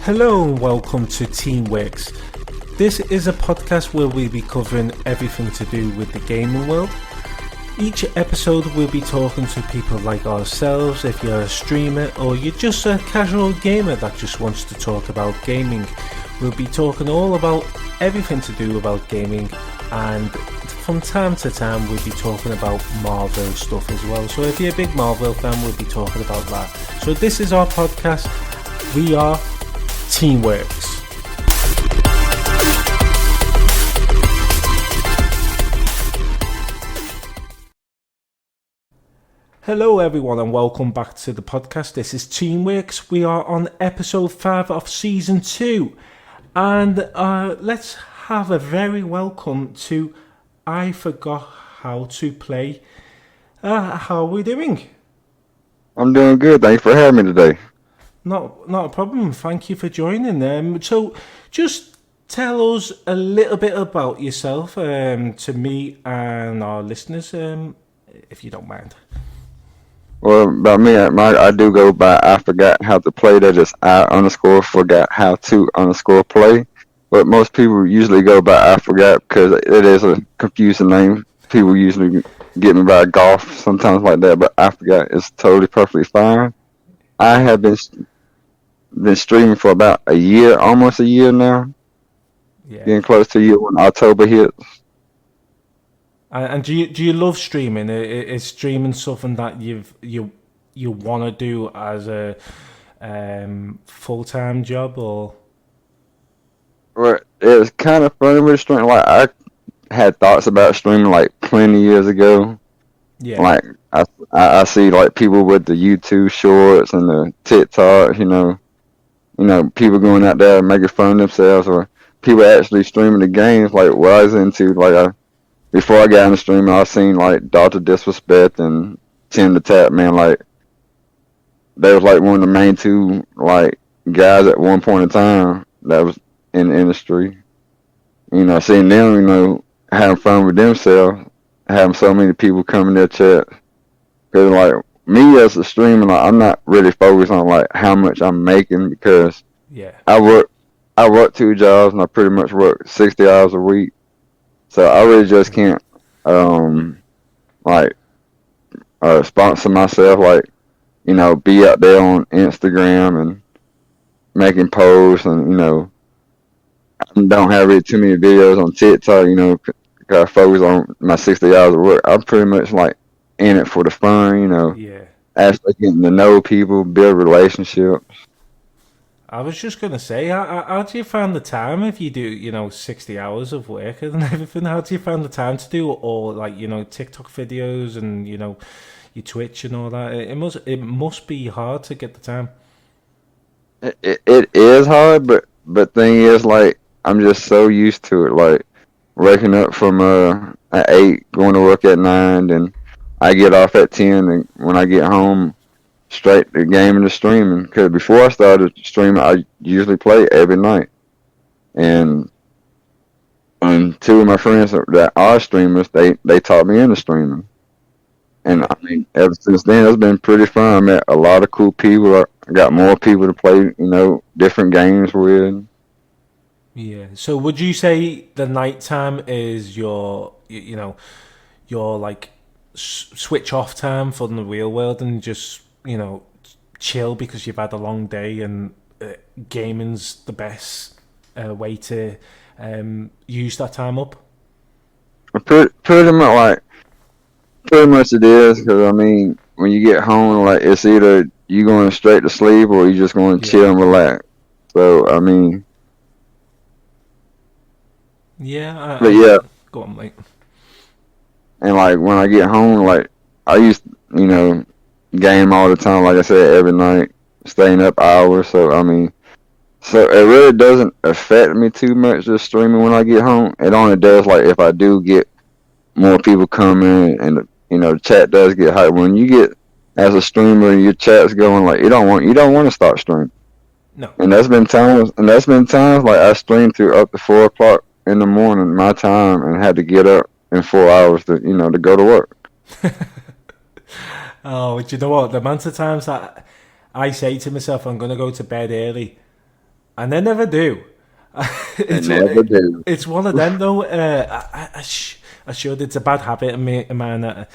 Hello and welcome to Teamworks. This is a podcast where we'll be covering everything to do with the gaming world. Each episode we'll be talking to people like ourselves. If you're a streamer or you're just a casual gamer that just wants to talk about gaming, we'll be talking all about everything to do about gaming, and from time to time we'll be talking about Marvel stuff as well. So if you're a big Marvel fan, we'll be talking about that. So this is our podcast. We are Teamworks. Hello everyone and welcome back to the podcast. This is Teamworks. We are on episode 5 of season 2, and let's have a very welcome to I Forgot How to Play. How are we doing? I'm doing good. Thanks for having me today. Not a problem. Thank you for joining. So just tell us a little bit about yourself to me and our listeners, if you don't mind. Well, about me, I do go by I forgot how to play. That is I_forgot how to play. But most people usually go by I forgot because it is a confusing name. People usually get me by golf, sometimes like that. But I forgot is totally perfectly fine. I have been streaming for about a year, almost a year now. Yeah. Getting close to a year when October hits. And do you love streaming? Is streaming something that you want to do as a full-time job, or? Well, it's kind of funny with streaming. Like I had thoughts about streaming like plenty years ago. Yeah. Like I see like people with the YouTube shorts and the TikTok, you know, people going out there making fun of themselves, or people actually streaming the games. Like what I was into, before I got into streaming, I seen like Dr. Disrespect and Tim the Tap Man. Like they was like one of the main two like guys at one point in time that was in the industry. Seeing them, having fun with themselves, having so many people come in their chat. Because like me as a streamer, like, I'm not really focused on like how much I'm making, because I work 2 jobs and I pretty much work 60 hours a week. So I really just can't sponsor myself, be out there on Instagram and making posts, and I don't have really too many videos on TikTok, because I focus on my 60 hours of work. I'm pretty much like in it for the fun, actually getting to know people, build relationships. I was just going to say, how do you find the time if you do, 60 hours of work and everything? How do you find the time to do all, TikTok videos and, your Twitch and all that? It must be hard to get the time. It is hard, but thing is, like, I'm just so used to it. Like, waking up from at 8, going to work at 9, and I get off at 10, and when I get home, straight to gaming and streaming. Because before I started streaming, I usually play every night. And 2 of my friends that are streamers, they taught me into streaming. And I mean, ever since then, it's been pretty fun. I met a lot of cool people. I got more people to play, different games with. Yeah. So would you say the nighttime is your like switch off time from the real world and just, chill because you've had a long day, and gaming's the best way to use that time up? Pretty much it is, because I mean, when you get home, like, it's either you going straight to sleep or you just going to chill and relax. So I mean, go on, mate. And like when I get home, like I used, game all the time. Like I said, every night, staying up hours. So I mean, so it really doesn't affect me too much just streaming when I get home. It only does like if I do get more people coming, and the chat does get hyped. When you get, as a streamer, your chat's going, like, you don't want to stop streaming. No. And that's been times like I streamed through up to 4 o'clock in the morning my time, and had to get up in 4 hours to go to work. Oh, do you know what? The amount of times that I say to myself, I'm going to go to bed early, and they never do. They never do. It's one of them though. I should. It's a bad habit of mine.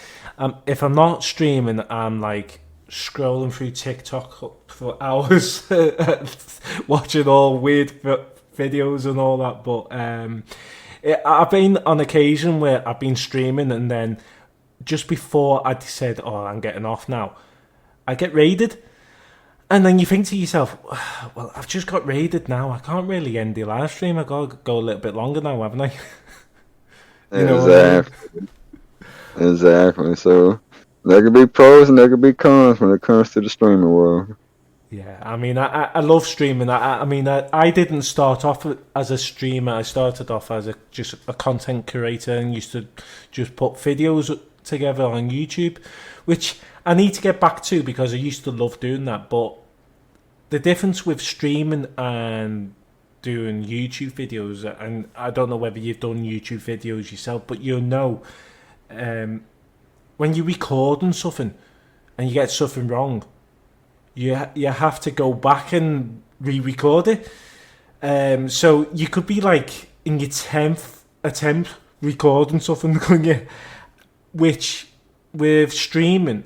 If I'm not streaming, I'm like scrolling through TikTok for hours, watching all weird videos and all that. But I've been on occasion where I've been streaming, and then just before I said, "Oh, I'm getting off now," I get raided. And then you think to yourself, well, I've just got raided now. I can't really end the live stream. I've got to go a little bit longer now, haven't I? Exactly. Exactly. So there could be pros and there could be cons when it comes to the streaming world. Yeah, I mean, I love streaming. I didn't start off as a streamer. I started off as just a content creator and used to just put videos together on YouTube, which I need to get back to because I used to love doing that. But the difference with streaming and doing YouTube videos, and I don't know whether you've done YouTube videos yourself, but you'll know when you're recording something and you get something wrong, you have to go back and re-record it. So you could be like in your 10th attempt recording something, couldn't you? Which with streaming,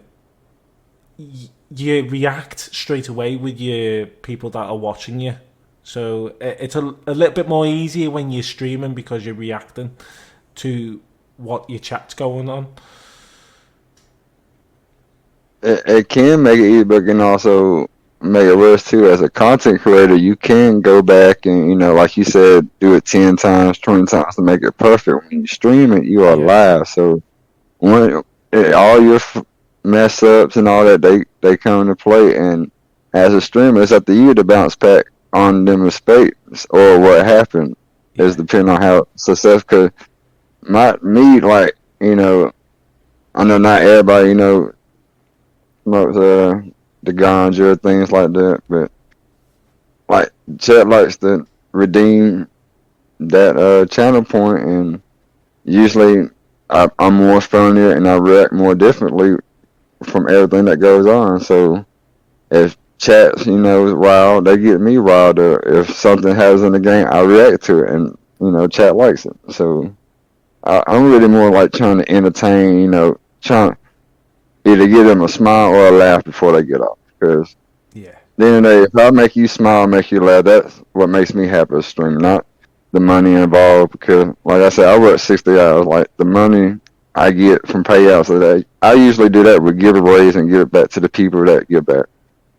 you react straight away with your people that are watching you. So it's a little bit more easier when you're streaming because you're reacting to what your chat's going on. It can make it easy, but it can also make it worse too. As a content creator, you can go back and, you know, like you said, do it 10 times, 20 times to make it perfect. When you stream it, you are live. So when all your mess ups and all that, they come into play. And as a streamer, it's up to you to bounce back on them mistakes or what happened. It's depending on how successful. Me, like, you know, I know not everybody, you know, smokes the ganja, things like that, but like Chet likes to redeem that channel point, and usually I'm more funnier and I react more differently from everything that goes on. So if chats, you know, is wild, they get me riled. Or if something happens in the game, I react to it, and you know, chat likes it. So I'm really more like trying to entertain, you know, trying either give them a smile or a laugh before they get off. Because then if I make you smile, make you laugh, that's what makes me happy as a streamer, not the money involved. Because like I said, I work 60 hours. Like the money I get from payouts of that, I usually do that with giveaways and give it back to the people that give back.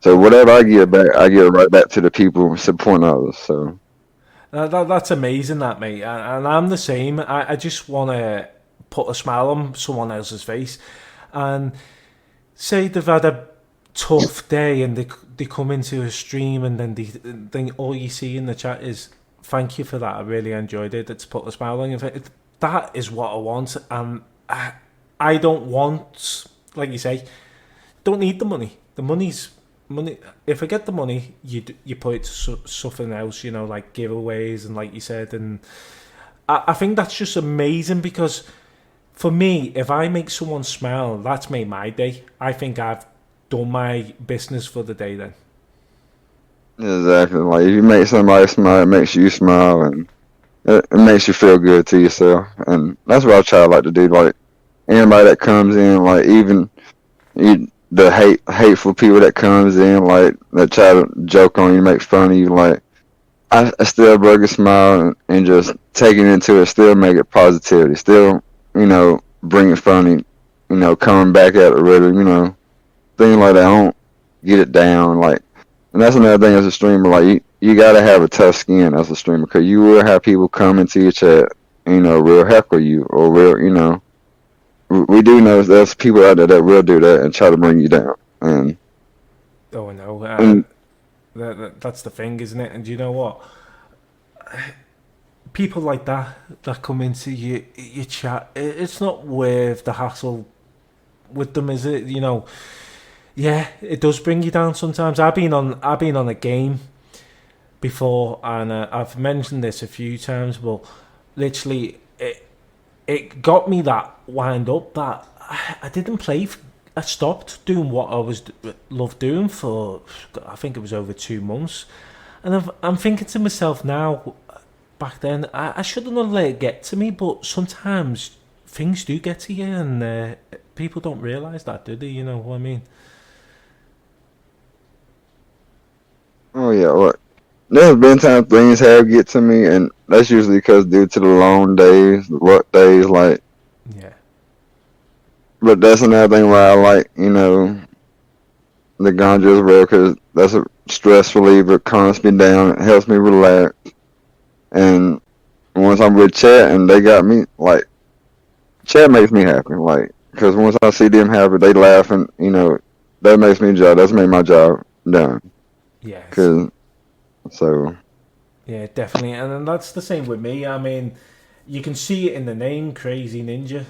So whatever I give back, I give it right back to the people supporting others. So that's amazing, that, mate. And I'm the same. I just want to put a smile on someone else's face. And say they've had a tough day and they come into a stream, and then all you see in the chat is, thank you for that, I really enjoyed it. It's put a smile on your face. That is what I want. And I don't want, like you say, don't need the money. The money's money. If I get the money, you put it to something else, you know, like giveaways and like you said. And I think that's just amazing, because for me, if I make someone smile, that's made my day. I think I've done my business for the day then. Exactly. Like if you make somebody smile, it makes you smile, and it makes you feel good to yourself. And that's what I try like to do. Like anybody that comes in, like even the hateful people that comes in, like that try to joke on you, make fun of you, like I still bring a smile and just take it into it, still make it positivity, still, you know, bring it funny, you know, coming back at it really, you know, things like that. I don't get it down, like, and that's another thing as a streamer, like you gotta have a tough skin as a streamer, because you will have people come into your chat, you know, real heckle you, or real, you know, we do know there's people out there that will do that and try to bring you down. And oh, I know. That's the thing, isn't it? And you know what? People like that come into your chat, it's not worth the hassle with them, is it? You know, yeah, it does bring you down sometimes. I've been on a game before, and I've mentioned this a few times, but literally it got me that wind up that I didn't play. I stopped doing what I loved doing for, I think it was over 2 months. And I'm thinking to myself now, back then, I shouldn't have let it get to me, but sometimes things do get to you, and people don't realise that, do they? You know what I mean? Oh yeah, what? There's been times things have get to me, and that's usually because due to the long days, the work days, like. Yeah. But that's another thing why I like, the ganja as well, because that's a stress reliever, calms me down, it helps me relax. And once I'm with Chat and they got me, like, Chat makes me happy, like, because once I see them happy, they laugh, and, that makes me job. That's made my job done. Yes. So. Yeah, definitely. And then that's the same with me. I mean, you can see it in the name, Crazy Ninja.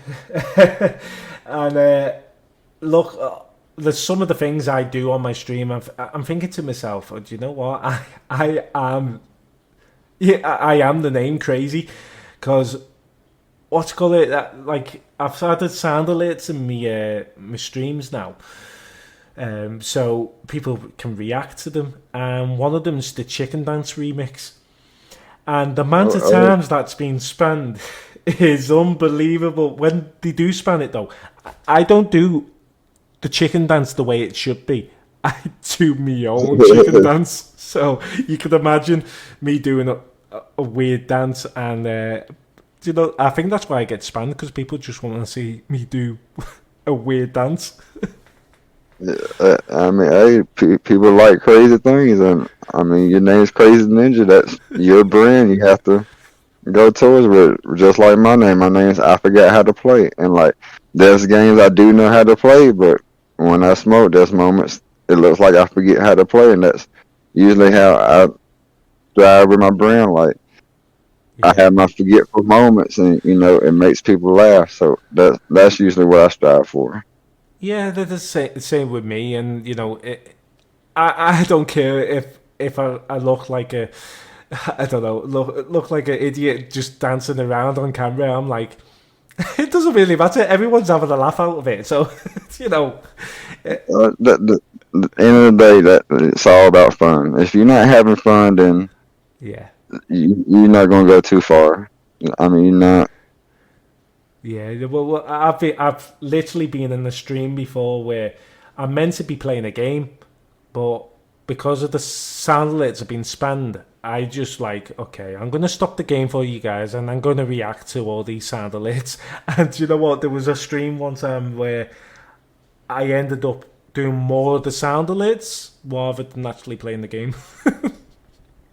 And look, there's some of the things I do on my stream. I'm thinking to myself, do you know what? I am, I am the name Crazy, because what's called it? Like, I've started sound alerts in my streams now. So people can react to them, and one of them is the Chicken Dance remix, and the amount of times that's been spanned is unbelievable. When they do span it though, I don't do the chicken dance the way it should be. I do my own chicken dance, so you can imagine me doing a weird dance, and I think that's why I get spanned, because people just want to see me do a weird dance. Yeah, I mean, hey, people like crazy things, and I mean, your name's Crazy Ninja. That's your brand. You have to go towards it. Just like my name. My name's I Forgot How to Play, and like there's games I do know how to play, but when I smoke, there's moments it looks like I forget how to play, and that's usually how I drive with my brand. Like I have my forgetful moments, and it makes people laugh. So that's usually what I strive for. Yeah, they're the same with me, and I don't care if I look like a, I don't know, look like an idiot just dancing around on camera. I'm like, it doesn't really matter. Everyone's having a laugh out of it, so The end of the day, that it's all about fun. If you're not having fun, then yeah, you're not gonna go too far. I mean, you're not. Yeah, well, I've literally been in a stream before where I'm meant to be playing a game, but because of the sound alerts have been spanned, I just like, okay, I'm gonna stop the game for you guys, and I'm gonna react to all these sound alerts. And you know what? There was a stream one time where I ended up doing more of the sound alerts rather than actually playing the game.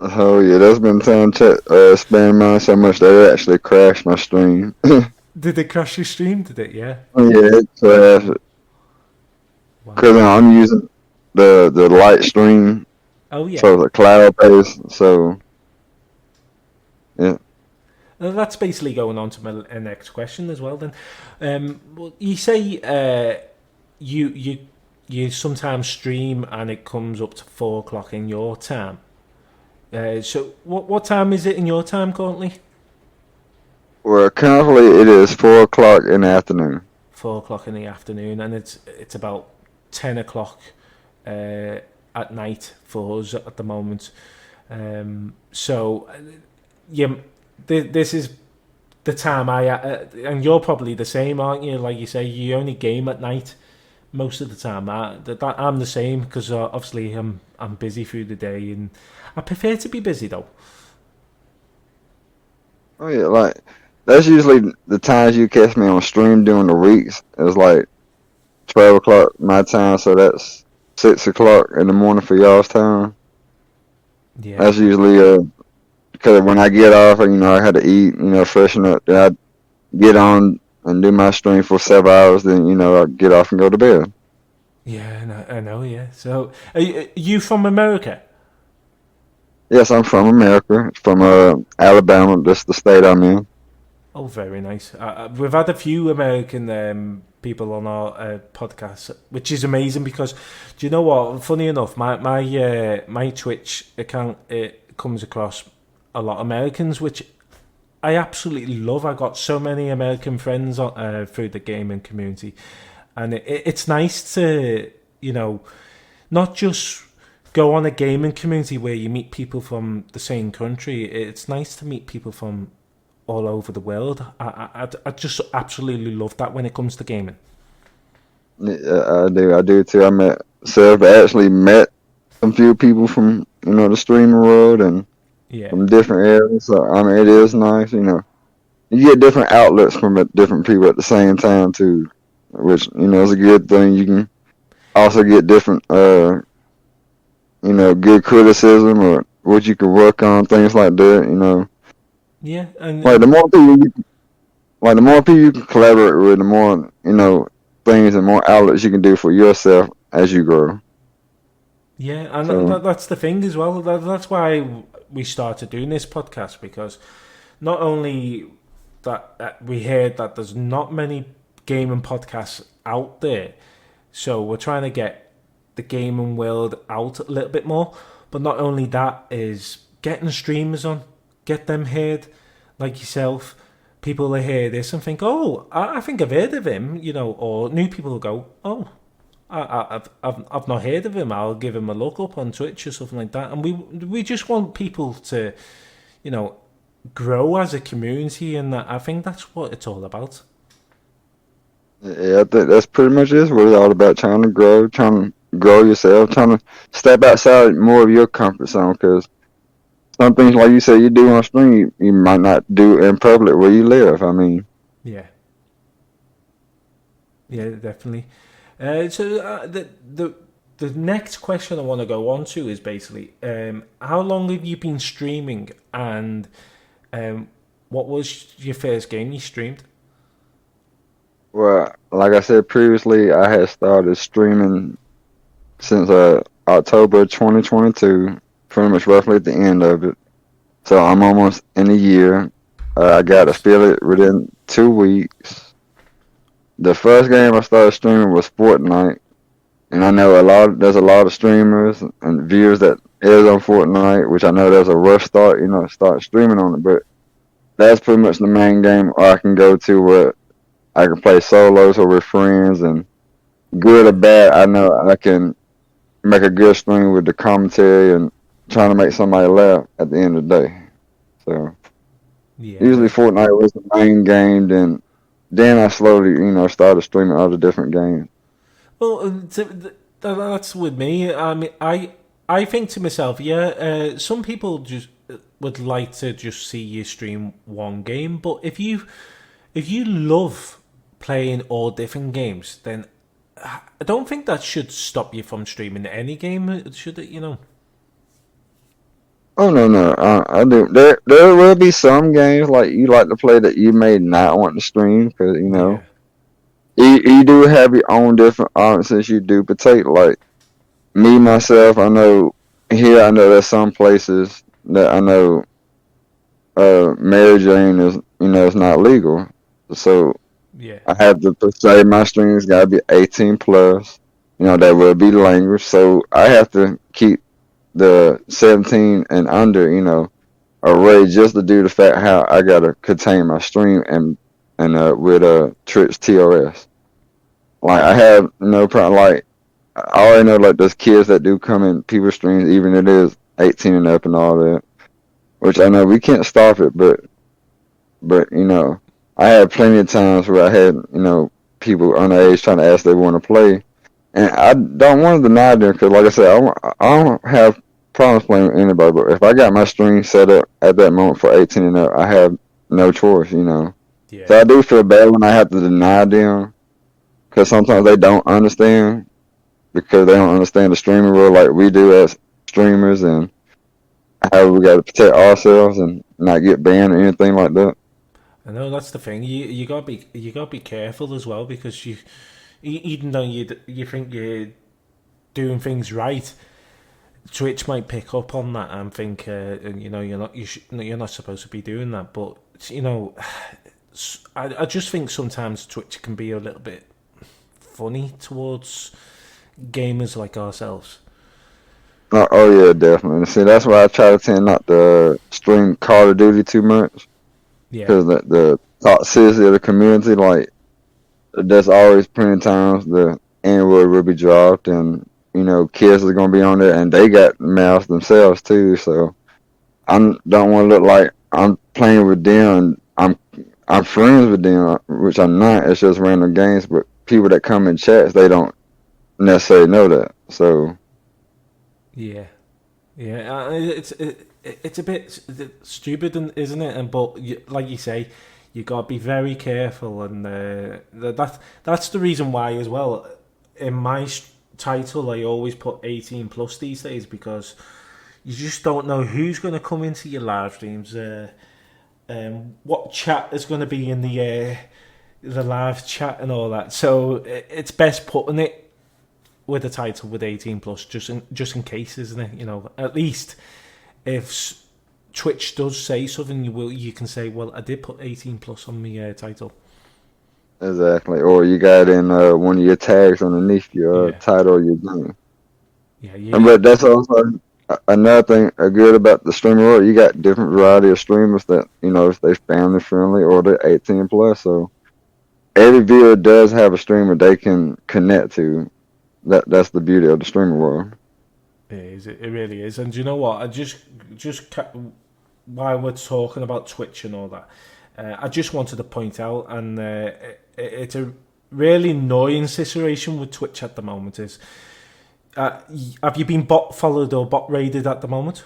Oh yeah, there's been time to spend mine so much that it actually crashed my stream. Did it crash your stream? Did it? Yeah. Yeah, it crashed because Wow. I'm using the light stream, Oh yeah. so the cloud based. So yeah. That's basically going on to my next question as well. Then, well, you say you sometimes stream and it comes up to 4 o'clock in your time. So what time is it in your time currently? Well, currently it is 4 o'clock in the afternoon. 4 o'clock in the afternoon, and it's about 10 o'clock at night for us at the moment. So yeah, this is the time and you're probably the same, aren't you? Like you say, you only game at night most of the time. I'm the same, because obviously I'm busy through the day, and I prefer to be busy though. Oh yeah, like that's usually the times you catch me on stream during the weeks. It's like 12 o'clock my time, so that's 6 o'clock in the morning for y'all's time. Yeah, That's usually because when I get off, I had to eat, freshen up. Then I get on and do my stream for 7 hours. Then I get off and go to bed. yeah, I know, yeah. So are you from America? Yes, I'm from America, from Alabama. That's the state I'm in. Oh, very nice. We've had a few American people on our podcast, which is amazing, because do you know what? Funny enough, my Twitch account, it comes across a lot of Americans, which I absolutely love. I got so many American friends through the gaming community, and it's nice to not just go on a gaming community where you meet people from the same country, it's nice to meet people from all over the world. I just absolutely love that when it comes to gaming. Yeah, I do too. I actually met some few people from the streaming world and Yeah, from different areas. So I mean, it is nice. You get different outlets from different people at the same time too, which is a good thing. You can also get different, good criticism or what you can work on, things like that. yeah, Like the more people you can collaborate with, the more things and more outlets you can do for yourself as you grow. yeah, and So that's the thing as well. That's why we started doing this podcast, because not only that we heard that there's not many gaming podcasts out there, so we're trying to get the gaming world out a little bit more. But not only that is getting streamers on, get them heard, like yourself. People will hear this and think, "Oh, I think I've heard of him," or new people will go, "Oh, I've not heard of him. I'll give him a look up on Twitch or something like that." And we just want people to, you know, grow as a community, and I think that's what it's all about. yeah, I think that's pretty much it. What it's all about, trying to grow yourself, trying to step outside more of your comfort zone. Because some things, like you said, you do on stream, you might not do in public where you live. I mean, Yeah, yeah, definitely. So the next question I want to go on to is basically, how long have you been streaming, and um, what was your first game you streamed? well, like I said previously, I had started streaming since October 2022, pretty much roughly at the end of it. So I'm almost in a year. I got to Nice. feel it within 2 weeks. The first game I started streaming was Fortnite, and I know there's a lot of streamers and viewers that is on Fortnite, which I know there's a rough start, start streaming on it, but that's pretty much the main game I can go to where I can play solos or with friends, and good or bad, I know I can make a good stream with the commentary and trying to make somebody laugh at the end of the day. So Yeah, usually Fortnite was the main game, then I slowly, started streaming other different games. well, that's with me. I mean, I think to myself, yeah, some people just would like to just see you stream one game, but if you love playing all different games, then I don't think that should stop you from streaming any game, should it? Oh no, no, I do. There will be some games like you like to play that you may not want to stream because Yeah, you do have your own different audiences you do partake. Like me myself, I know here I know there's some places that I know Mary Jane is it's not legal, so yeah, I have to say my streams gotta be 18 plus. There will be language, so I have to keep the 17 and under, array just to do the fact how I gotta contain my stream and with Twitch TOS. Like I have no problem. Like I already know like there's kids that do come in people's streams, even if it is 18 and up and all that. Which I know we can't stop it, but I had plenty of times where I had people underage trying to ask they want to play, and I don't want to deny them because, like I said, I don't have problems playing with anybody. But if I got my stream set up at that moment for 18 and up, I have no choice. yeah. So I do feel bad when I have to deny them because sometimes they don't understand because they don't understand the streaming world like we do as streamers and how we got to protect ourselves and not get banned or anything like that. I know that's the thing. You gotta be careful as well, because even though you think you're doing things right, Twitch might pick up on that and think, you're not supposed to be doing that. But I just think sometimes Twitch can be a little bit funny towards gamers like ourselves. Oh yeah, definitely. See, that's why I try to tend not to stream Call of Duty too much Yeah, because the toxicity of the community, like there's always plenty of times the N word will be dropped, and kids are gonna be on there, and they got mouths themselves too. So I don't want to look like I'm playing with them. I'm friends with them, which I'm not. It's just random games, but people that come in chats, they don't necessarily know that. So Yeah, yeah. It's a bit stupid, isn't it? And but like you say, you got to be very careful, and that's the reason why as well. In my title, I always put 18 plus these days because you just don't know who's going to come into your live streams. What chat is going to be in the live chat and all that. So it's best putting it with a title with 18 plus, just in case, isn't it? At least if Twitch does say something, you can say, well, I did put 18 plus on my title. exactly, or you got in one of your tags underneath your title of your game. Yeah. But that's also another thing good about the streamer world. You got different variety of streamers that if they family friendly or they're 18 plus. So every viewer does have a streamer they can connect to. That's the beauty of the streamer world. It is. It really is. And do you know what? I just while we're talking about Twitch and all that, I just wanted to point out, and it's a really annoying situation with Twitch at the moment. Is have you been bot followed or bot raided at the moment?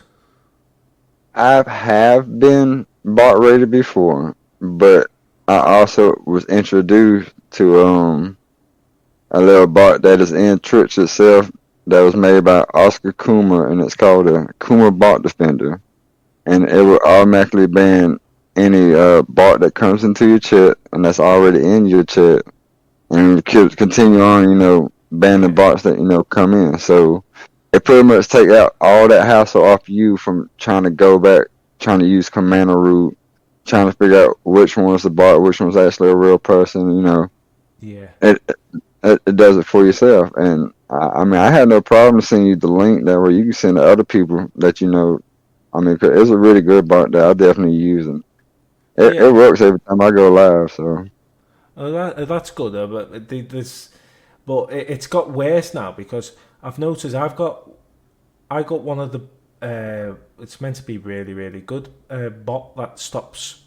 I have been bot rated before, but I also was introduced to a little bot that is in Twitch itself that was made by Oscar Kuma, and it's called a Kuma Bot Defender, and it will automatically ban any bot that comes into your chat and that's already in your chat, and continue on, banning bots that come in. So it pretty much take out all that hassle off you from trying to go back, trying to use command root, trying to figure out which one's the bot, which one's actually a real person. Yeah. It does it for yourself, and I mean, I had no problem sending you the link that way you can send to other people that you know. I mean, 'cause it's a really good bot that I definitely use, and it works every time I go live. So that's good, but it's got worse now because I've noticed I got one of the it's meant to be really really good bot that stops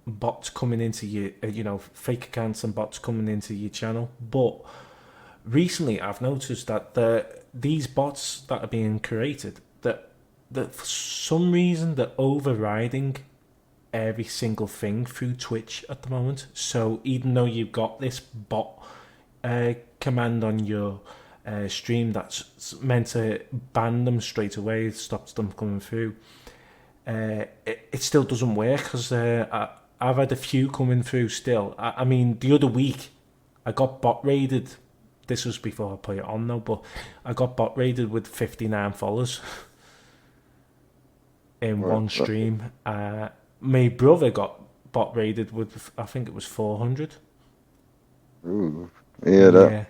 bots coming into your fake accounts and bots coming into your channel. But recently I've noticed that these bots that are being created that for some reason they're overriding every single thing through Twitch at the moment. So even though you've got this bot command on your stream that's meant to ban them straight away, it stops them coming through, it still doesn't work because I've had a few coming through still. I mean, the other week I got bot raided. This was before I put it on though, but I got bot raided with 59 followers in one stream. My brother got bot raided with, I think it was 400. ooh, yeah,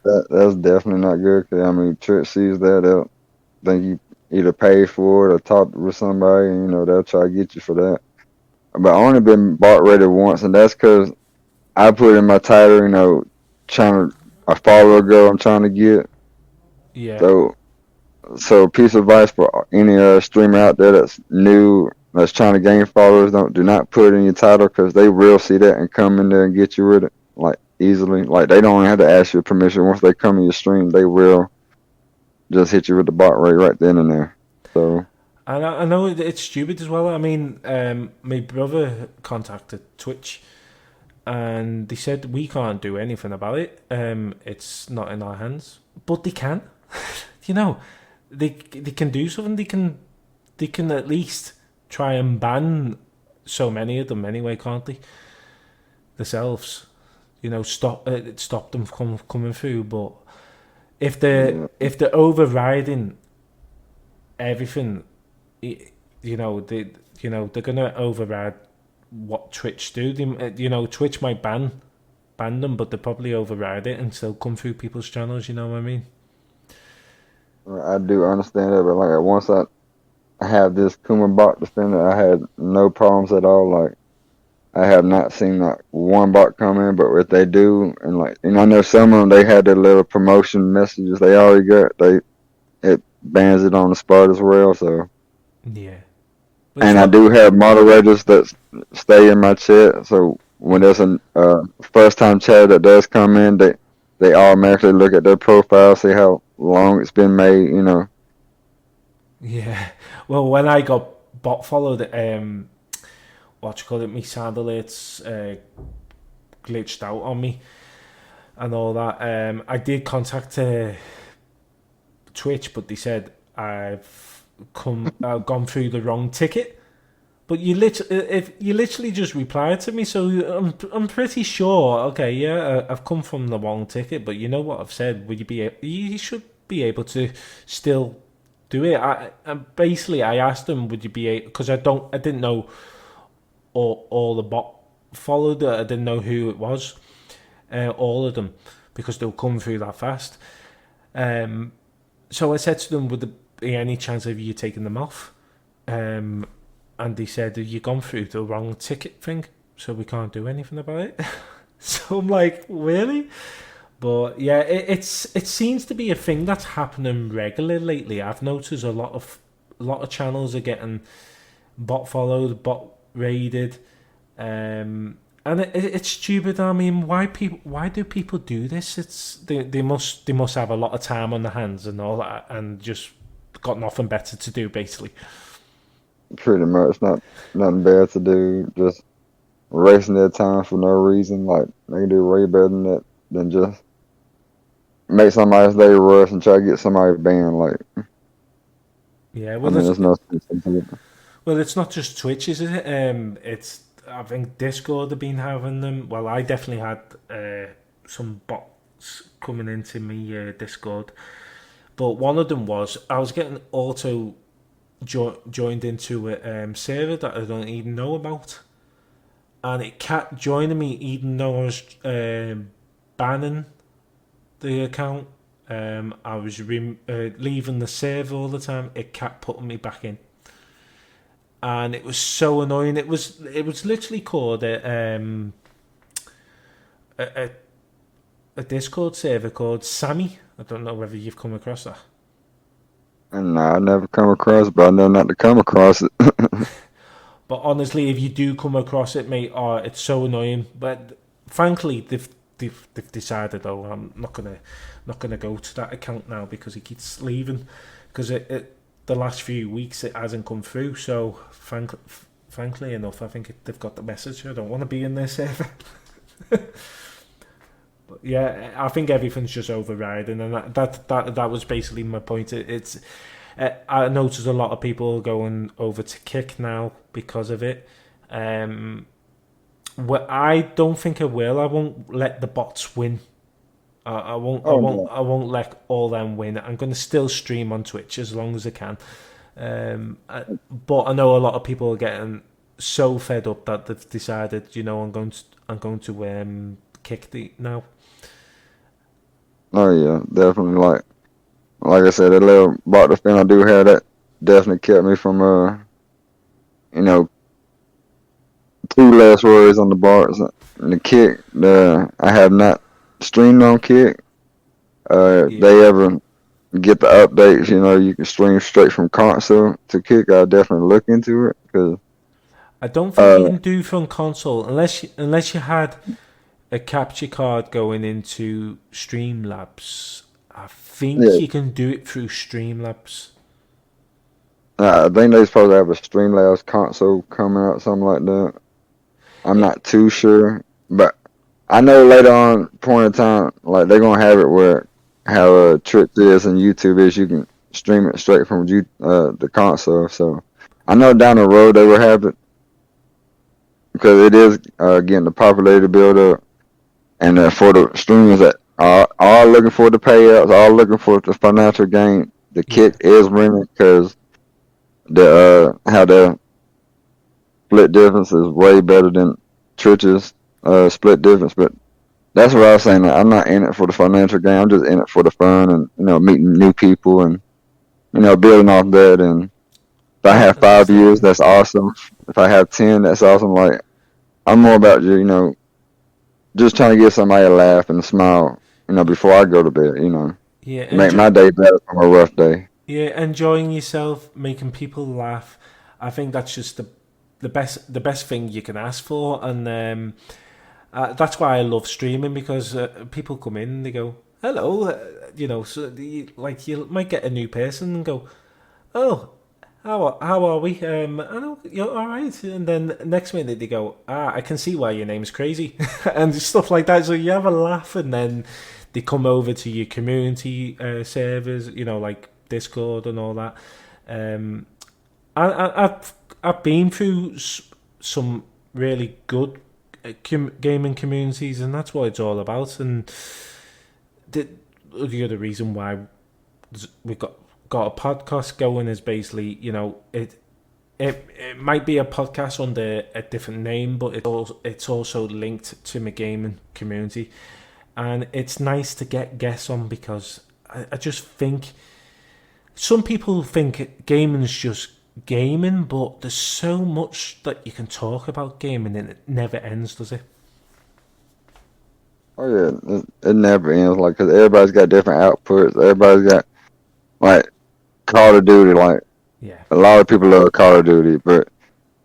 that's definitely not good. 'Cause, I mean, Twitch sees that they'll think you either pay for it or talk with somebody, and they'll try to get you for that. But I only been bot rated once, and that's because I put in my title, trying to a follower girl I'm trying to get. Yeah. So piece of advice for any streamer out there that's new, that's trying to gain followers: do not put it in your title because they will see that and come in there and get you with it like easily. Like they don't have to ask your permission. Once they come in your stream, they will just hit you with the bot rate right then and there. So. And I know it's stupid as well. I mean, my brother contacted Twitch, and they said we can't do anything about it. It's not in our hands, but they can. They can do something. They can at least try and ban so many of them anyway, can't they? Themselves, stop them from coming through. But if they're overriding everything, they're gonna override what Twitch do. Twitch might ban them, but they probably override it and still come through people's channels. You know what I mean? I do understand that, but like once I have this Kuma Bot Defender, I had no problems at all. Like I have not seen like one bot come in, but if they do, and like, and I know some of them, they had their little promotion messages they already got. It bans it on the spot as well. So, Yeah. But it's and I not. do have moderators that stay in my chat. So when there's a first time chat that does come in, they automatically look at their profile, see how long it's been made. You know. Yeah. Well, when I got bot followed, what you call it, me sound alerts glitched out on me and all that. I did contact Twitch, but they said I've gone through the wrong ticket. But you literally just replied to me, so I'm pretty sure. Okay, yeah, I've come from the wrong ticket, but you know what I've said. Would you should be able to still do it. Basically I asked them, would you be able, because I didn't know all the bot followed it. I didn't know who it was, all of them, because they'll come through that fast. So I said to them, would there be any chance of you taking them off? And they said, have you gone through the wrong ticket thing, so we can't do anything about it. So I'm like, really? But yeah, it seems to be a thing that's happening regularly lately. I've noticed a lot of channels are getting bot followed, bot raided, and it's stupid. I mean, why do people do this? They must have a lot of time on their hands and all that, and just got nothing better to do, basically. Pretty much, nothing bad to do. Just wasting their time for no reason. Like they can do way better than that than just make somebody's day rush and try to get somebody banned. Like, Yeah, I well, mean, there's no sense in it. well, it's not just Twitch, is it? It's, I think Discord have been having them. Well, I definitely had some bots coming into me Discord, but one of them was I was getting auto joined into a server that I don't even know about, and it kept joining me even though I was banning the account. I was leaving the server all the time. It kept putting me back in, and it was so annoying. It was literally called a Discord server called Sammy. I don't know whether you've come across that. And I never come across it, but I know not to come across it. But honestly, if you do come across it, mate, it's so annoying. But frankly, they've decided, oh, I'm not gonna go to that account now because he keeps leaving. Because the last few weeks it hasn't come through. So frankly enough, I think they've got the message. I don't want to be in their server. But yeah, I think everything's just overriding, and that was basically my point. It's I noticed a lot of people going over to Kick now because of it. Well, I don't think I will. I won't let the bots win. I won't. Oh, I won't. no. I won't let all them win. I'm going to still stream on Twitch as long as I can. But I know a lot of people are getting so fed up that they've decided, I'm going to Kick the now. Oh yeah, definitely. Like I said, that little bot defense I do have that definitely kept me from you know, two last words on the bars. And the Kick, I have not streamed on Kick. Yeah. They ever get the updates, you can stream straight from console to Kick. I'll definitely look into it because I don't think you can do from console unless you had a capture card going into Streamlabs. I think you can do it through Streamlabs. I think they're supposed to have a Streamlabs console coming out, something like that. I'm not too sure, but I know later on, point in time, like they're gonna have it where how Twitch is and YouTube is, you can stream it straight from the console. So I know down the road they will have it because it is getting the popularity build up, and for the streamers that are looking for the payouts, are looking for the financial gain, the Kick is winning because the how the split difference is way better than Twitch's split difference. But that's what I was saying. Like, I'm not in it for the financial gain. I'm just in it for the fun and meeting new people and building off that. And if I have 5 years, that's awesome. If I have 10, that's awesome. Like I'm more about just trying to get somebody to laugh and smile, before I go to bed, Yeah, make my day better from a rough day. yeah, enjoying yourself, making people laugh. I think that's just the best thing you can ask for, and that's why I love streaming because people come in and they go, "Hello," so you might get a new person and go, "Oh, how are we?" I know you're all right, and then next minute they go, "Ah, I can see why your name's crazy," and stuff like that. So you have a laugh, and then they come over to your community servers, like Discord and all that. Um, I've been through some really good gaming communities, and that's what it's all about. And the other reason why we got a podcast going is basically, it might be a podcast under a different name, but it's also linked to my gaming community, and it's nice to get guests on because I just think some people think gaming's just gaming, but there's so much that you can talk about gaming, and it never ends, does it? Oh yeah, it never ends. Like, 'cause everybody's got different outputs. Everybody's got like Call of Duty. Like Yeah, a lot of people love Call of Duty, but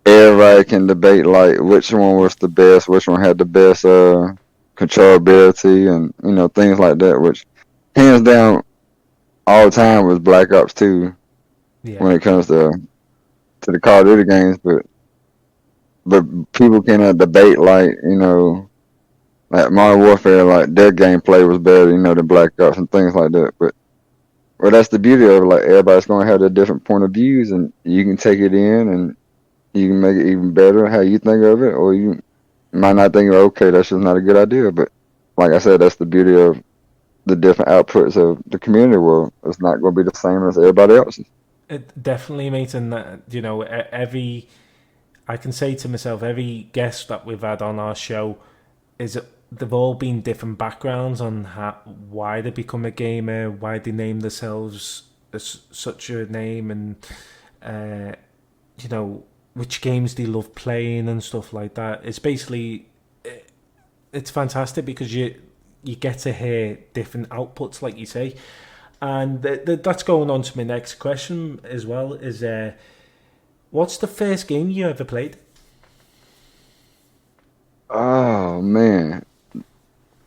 everybody can debate like which one was the best, which one had the best controllability, and things like that. Which hands down, all the time was Black Ops 2 yeah, when it comes to the Call of Duty games. But people cannot debate like Modern Warfare, like their gameplay was better, than Black Ops and things like that. But well, that's the beauty of it. Like everybody's going to have their different point of views, and you can take it in, and you can make it even better how you think of it, or you might not think, okay, that's just not a good idea. But like I said, that's the beauty of the different outputs of the community world. It's not going to be the same as everybody else's. it definitely, mate. And every I can say to myself, every guest that we've had on our show is they've all been different backgrounds on why they become a gamer, why they name themselves as such a name, and uh, which games they love playing and stuff like that. It's basically it's fantastic because you get to hear different outputs, like you say, and that's going on to my next question as well. Is what's the first game you ever played? Oh man,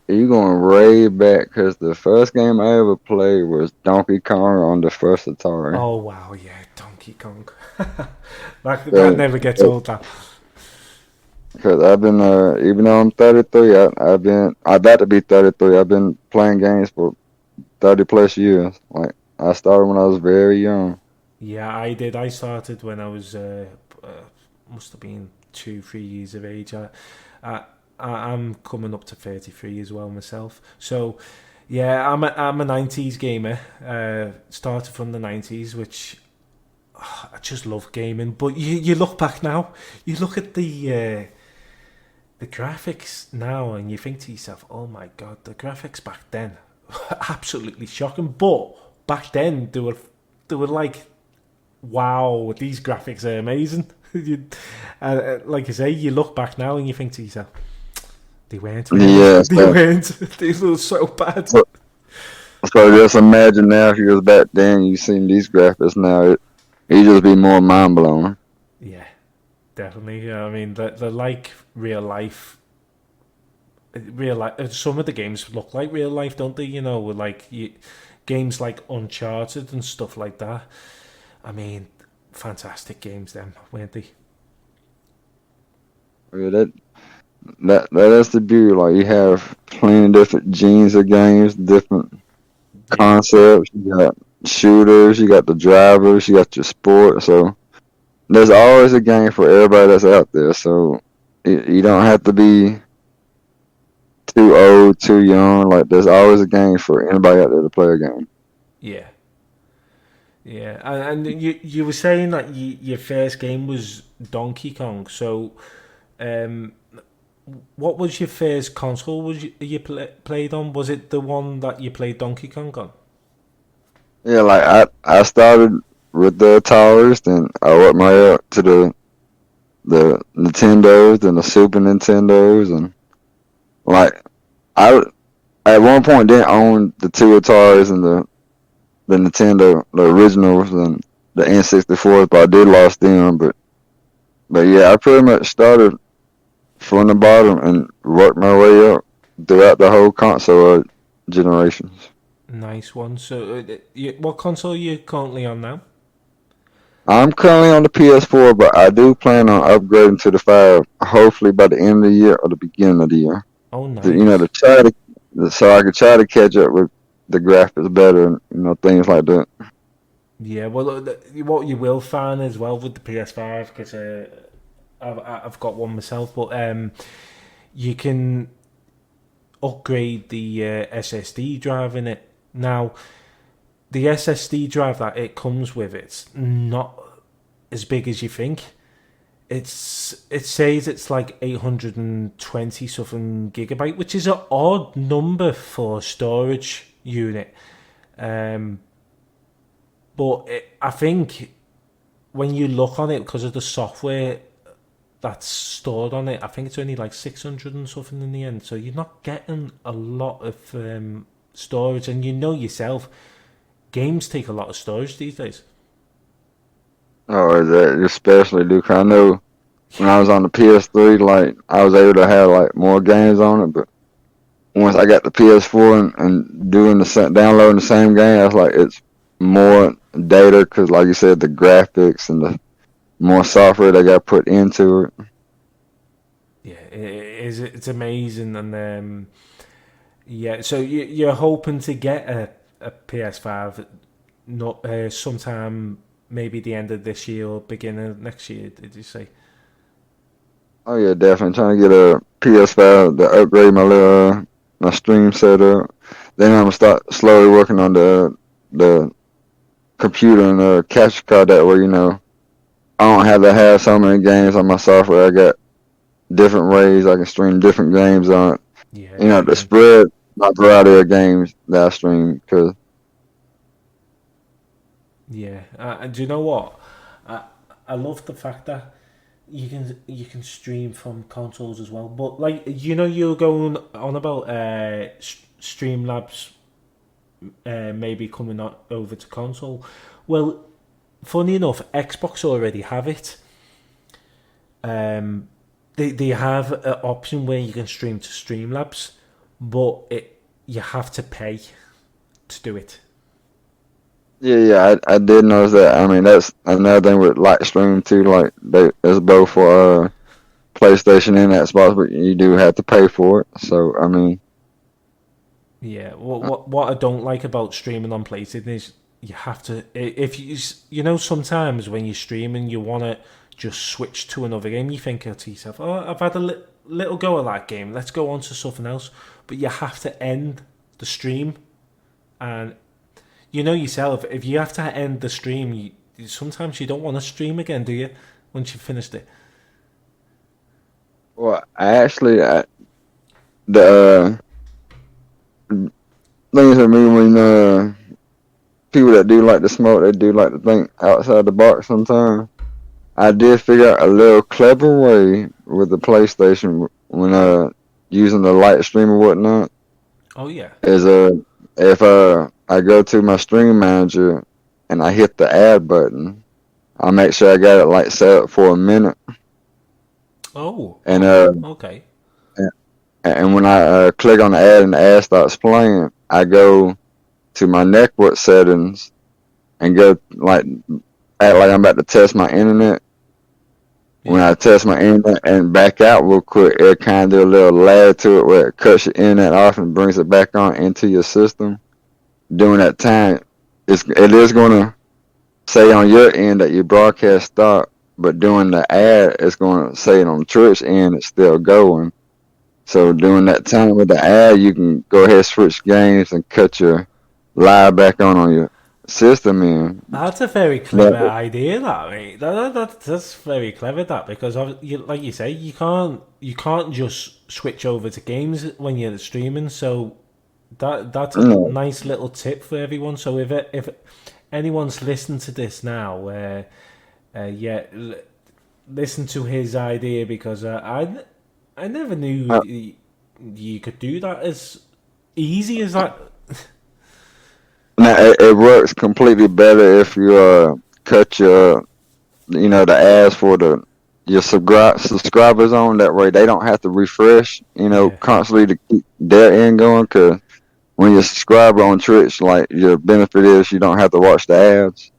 you going way back? Because the first game I ever played was Donkey Kong on the first Atari. Oh wow, yeah, Donkey Kong. that never gets old. That. Because I've been, even though I'm 33, I've been, I about to be 33. I've been playing games for 30 plus years. Like I started when I was very young. Yeah, I did. I started when I was must have been 2, 3 years of age. I, I'm coming up to 33 as well myself. So yeah, I'm a 90s gamer. Started from the 90s, which I just love gaming. But you look back now, you look at the graphics now, and you think to yourself, "Oh my god, the graphics back then, absolutely shocking." But back then, they were like, "Wow, these graphics are amazing." Like you say, you look back now and you think to yourself, "They weren't really. Yeah, They weren't. They look so bad." so, so just imagine now if you was back then, you seen these graphics now, you just be more mind blown. Yeah, definitely. Yeah, I mean, they're like real life. Real life. Some of the games look like real life, don't they? With games like Uncharted and stuff like that. I mean, fantastic games, them, weren't they? Yeah, that's the beauty. Like you have plenty of different genes of games, different Yeah, concepts. You got shooters, you got the drivers, you got your sport. So there's always a game for everybody that's out there. So you don't have to be too old, too young. Like there's always a game for anybody out there to play a game. yeah, yeah. And you were saying that your first game was Donkey Kong. So, um, what was your first console? Was played on? Was it the one that you played Donkey Kong on? Yeah, like I started with the towers, then I worked my way up to the Nintendos and the Super Nintendos, and like I at one point didn't own the two Ataris and the Nintendo, the originals and the N64s, but I did lost them. But yeah, I pretty much started from the bottom and worked my way up throughout the whole console generations. Nice one. So, what console are you currently on now? I'm currently on the PS4, but I do plan on upgrading to the 5, hopefully by the end of the year or the beginning of the year. Oh, To nice. try to, so I could try to catch up with the graphics better and things like that. Yeah, well, what you will find as well with the PS5, because I've got one myself, but you can upgrade the SSD drive in it. Now, the SSD drive that it comes with, it's not as big as you think. It says it's like 820 something gigabyte, which is an odd number for a storage unit. Um, but I think when you look on it, because of the software that's stored on it, I think it's only like 600 and something in the end. So you're not getting a lot of storage, and you know yourself, games take a lot of storage these days. Or that especially, Duke. I know when I was on the PS3, like I was able to have like more games on it, but once I got the PS4 and doing downloading the same game, I was like it's more data because, like you said, the graphics and the more software they got put into it. Yeah, it's amazing, and yeah. So you're hoping to get a PS5, not sometime maybe the end of this year or beginning of next year. Did you say? Oh yeah, definitely trying to get a PS5 to upgrade my stream setup. Then I'm gonna start slowly working on the computer and the capture card. That way, I don't have to have so many games on my software. I got different ways I can stream different games on it. Yeah, To spread my variety of games that I stream. Cause yeah. And do you know what? I love the fact that you can stream from consoles as well. But like you're going on about Streamlabs maybe coming over to console. Well, funny enough, Xbox already have it. They have an option where you can stream to Streamlabs, but you have to pay to do it. I did notice that. I mean, that's another thing with Lightstream too. Like it's both for PlayStation and Xbox, but you do have to pay for it. So I mean, Yeah, what I don't like about streaming on PlayStation is you have to, if sometimes when you're streaming you want to just switch to another game. You think to yourself, oh, I've had a little go at that game, let's go on to something else. But you have to end the stream, and you know yourself, if you have to end the stream, sometimes you don't want to stream again, do you? Once you've finished it. well, the things that me when people that do like to smoke, they do like to think outside the box sometimes. I did figure out a little clever way with the PlayStation when using the light stream or whatnot. Oh yeah. Is if I go to my stream manager and I hit the add button, I make sure I got it like set up for a minute, Oh. and Okay. and when I click on the ad and the ad starts playing, I go to my network settings and go like act like I'm about to test my internet. When Yeah. I test my internet and back out real quick, it kind of do a little lag to it where it cuts your internet off and brings it back on into your system. During that time, it is going to say on your end that your broadcast stopped, but during the ad, it's going to say it on the church end it's still going. So during that time with the ad, you can go ahead, switch games, and cut your live back on your system in. That's a very clever But idea, that mate. That's very clever, that, because like you say, you can't just switch over to games when you're streaming. So that's a no, nice little tip for everyone. So if anyone's listening to this now, yeah, listen to his idea because I never knew Uh, you could do that as easy as that. Now it works completely better if you cut your the ads for the your subscribers on that way. They don't have to refresh Yeah, constantly to keep their end going. Cause when you're a subscriber on Twitch, like your benefit is you don't have to watch the ads.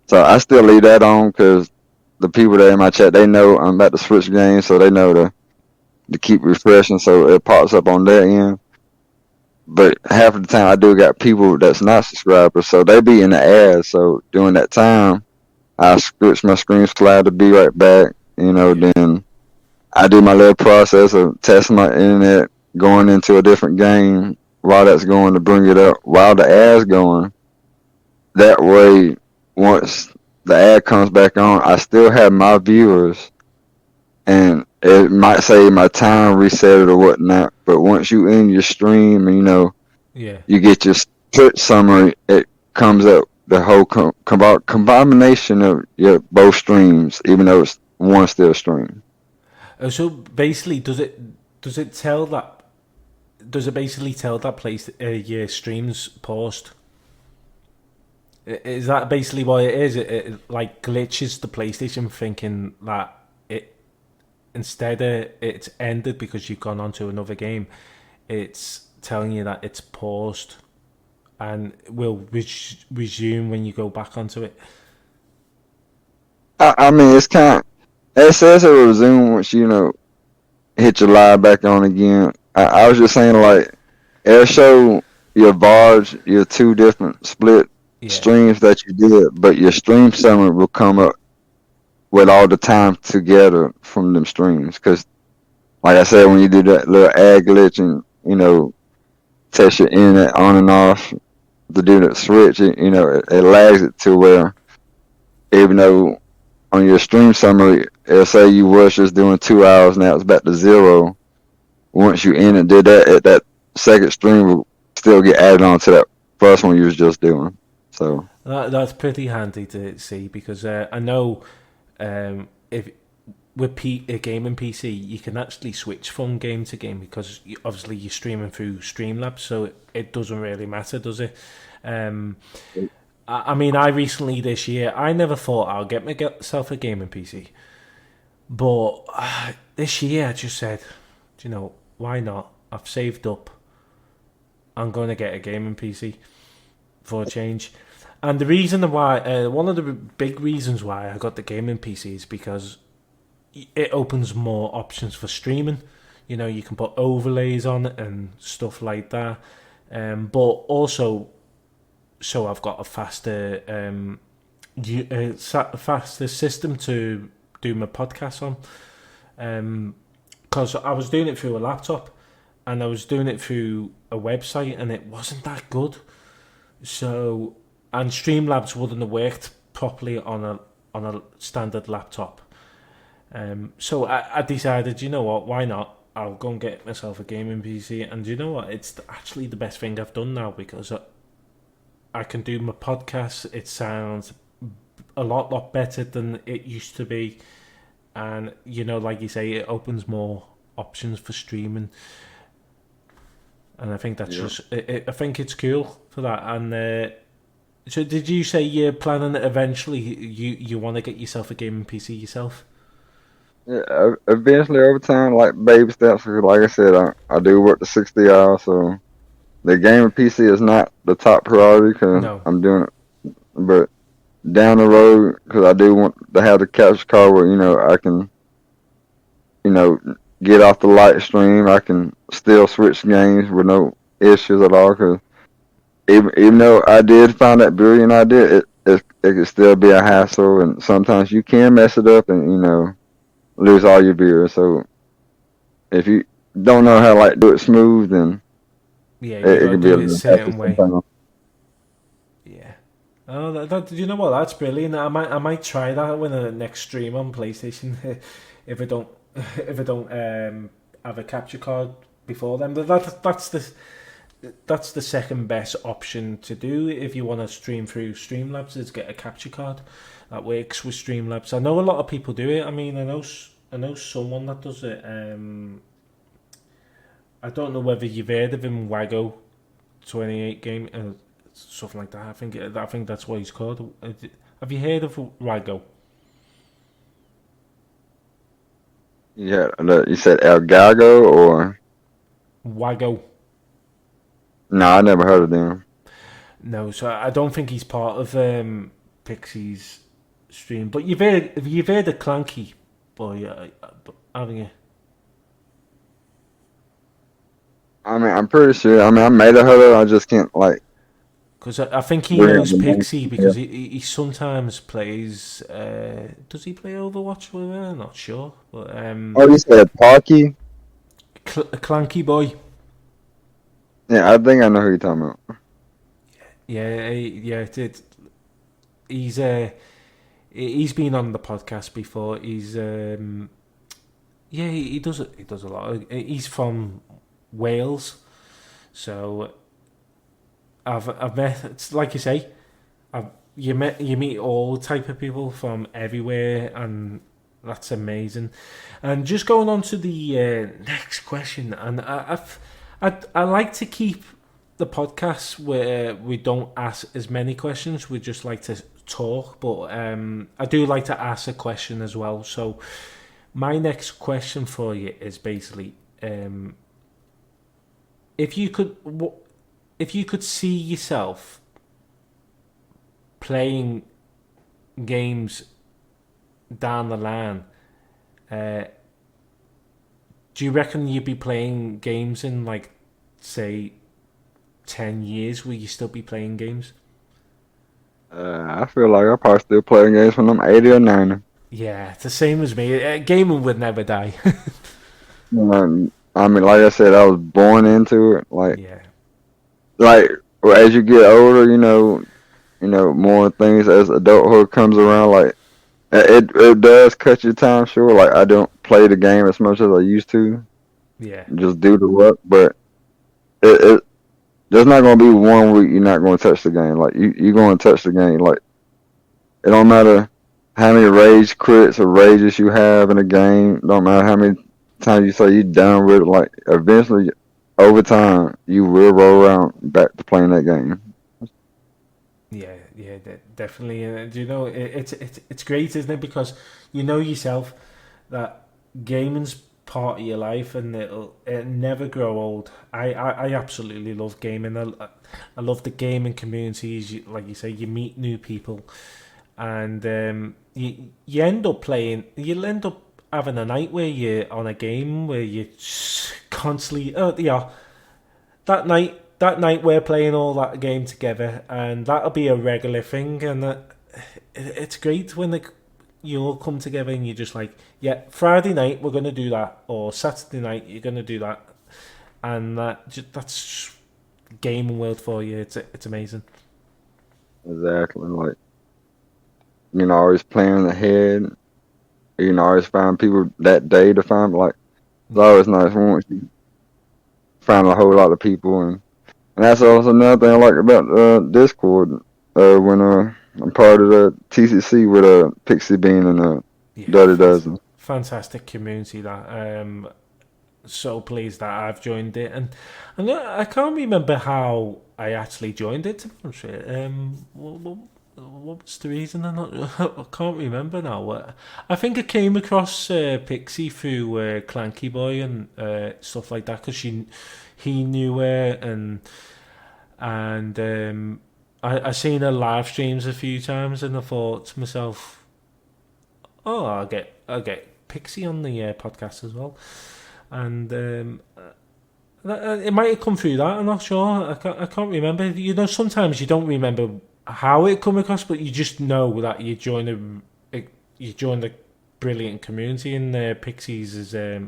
So I still leave that on because the people that in my chat they know I'm about to switch games, so they know to keep refreshing so it pops up on their end. But half of the time I do got people that's not subscribers, so they be in the ads. So during that time, I switch my screen slide to be right back. yeah. Then I do my little process of testing my internet, going into a different game while that's going to bring it up while the ad's going. That way, once the ad comes back on, I still have my viewers, and it might say my time reset or whatnot. But once you end your stream, and Yeah. you get your Twitch summary, it comes up the whole combination of your both streams, even though it's one still stream. So basically, does it tell that? Does it basically tell that place your streams paused? Is that basically what it is? It like glitches the PlayStation, thinking that it instead of it's ended because you've gone on to another game, it's telling you that it's paused and will resume when you go back onto it. I mean, it's it says it will resume once hit your live back on again. I was just saying like it'll show your bars, your two different split Yeah, streams that you did, but your stream summary will come up with all the time together from them streams. Because, like I said, when you do that little ad glitch and test your internet on and off to do that switch, it lags it to where even though on your stream summary it'll say you was just doing 2 hours, now it's back to zero. Once you in and did that second stream will still get added on to that first one you was just doing. So that's pretty handy to see because I know if with a gaming PC you can actually switch from game to game because obviously you're streaming through Streamlabs, so it doesn't really matter, does it? Um, I mean, I recently this year I never thought I'll get myself a gaming PC, but this year I just said, do you know, why not? I've saved up. I'm going to get a gaming PC for a change. And the reason why, one of the big reasons why I got the gaming PC is because it opens more options for streaming. You know, you can put overlays on it and stuff like that. But also, so I've got a faster system to do my podcast on. Because I was doing it through a laptop, and I was doing it through a website, and it wasn't that good. So, and Streamlabs wouldn't have worked properly on a standard laptop. So I decided, you know what, why not? I'll go and get myself a gaming PC, and you know what? It's actually the best thing I've done now because I can do my podcast. It sounds a lot better than it used to be, and like you say, it opens more options for streaming. And I think that's yeah. just. I think it's cool for that. And so, did you say you're planning that eventually you want to get yourself a gaming PC yourself? Yeah, eventually over time, like baby steps. Like I said, I do work the 60 hours, so the gaming PC is not the top priority because No. I'm doing it. But down the road, because I do want to have the capture card where I can, get off the light stream. I can still switch games with no issues at all. Because even though I did find that brilliant idea, it could still be a hassle, and sometimes you can mess it up and lose all your viewers. So if you don't know how to like do it smooth, then Yeah, you it got to can be a do it a little hassle certain way. sometimes. Yeah. Oh, you know what? That's brilliant. I might try that when the next stream on PlayStation. if I don't if I don't have a capture card before then. But that's that's the second best option to do if you want to stream through Streamlabs, is get a capture card that works with Streamlabs. I know a lot of people do it. I mean, I know someone that does it. I don't know whether you've heard of him, Wago 28 game, something like that. I think that's what he's called. Have you heard of Wago? Yeah, you said El Gago or Wago. no? I never heard of them. No, so I don't think he's part of Pixie's stream. But you've heard of Clanky Boy, haven't you? I mean, I'm pretty sure. I mean, I made a heard of it. I just can't like. Because I think he Bring up knows the name. Pixie because he sometimes plays. Does he play Overwatch with her? Not sure. But Oh, you said Parky? Clanky Boy. Yeah, I think I know who you're talking about. Yeah, he's he's been on the podcast before. He's he does it. He does a lot. He's from Wales, so I've met. It's like you say, you meet all type of people from everywhere, and that's amazing. And just going on to the next question, and I like to keep the podcast where we don't ask as many questions. We just like to talk, but I do like to ask a question as well. So my next question for you is basically, if you could see yourself playing games down the line, do you reckon you'd be playing games in, like, say, 10 years? Will you still be playing games? I feel like I'll probably still playing games when I'm 80 or 90. Yeah, it's the same as me. Gaming would never die. I mean, like I said, I was born into it. Yeah, Like well, as you get older, more things as adulthood comes around. Like it does cut your time short. Like I don't play the game as much as I used to, yeah, just due to work. But it there's not gonna be one week you're not gonna touch the game. Like you gonna touch the game. Like it don't matter how many rage crits or rages you have in a game. Don't matter how many times you say you're done with it. Like eventually, over time, you will roll around back to playing that game. yeah, definitely. Do you know it's great, isn't it? Because you know yourself that gaming's part of your life, and it'll never grow old. I absolutely love gaming. I love the gaming communities. Like you say, you meet new people, and you end up playing. You'll end up having a night where you're on a game where you constantly that night we're playing all that game together, and that'll be a regular thing. And it's great when you all come together and you're just like, yeah, Friday night we're gonna do that, or Saturday night you're gonna do that, and that's gaming world for you. It's amazing. Exactly. Like always planning ahead. Always find people that day to find. Like it's always nice once you find a whole lot of people, and that's also another thing I like about Discord. When I'm part of the TCC with Pixie Bean and Dirty Dozen. Fantastic community that. So pleased that I've joined it, and I can't remember how I actually joined it. I'm sure. What was the reason? I can't remember now. I think I came across Pixie through Clanky Boy and stuff like that, because he knew her, and I seen her live streams a few times, and I thought to myself, oh, I'll get Pixie on the podcast as well, and it might have come through that. I'm not sure. I can't remember. Sometimes you don't remember how it come across, but you just know that you join a brilliant community, and Pixies is a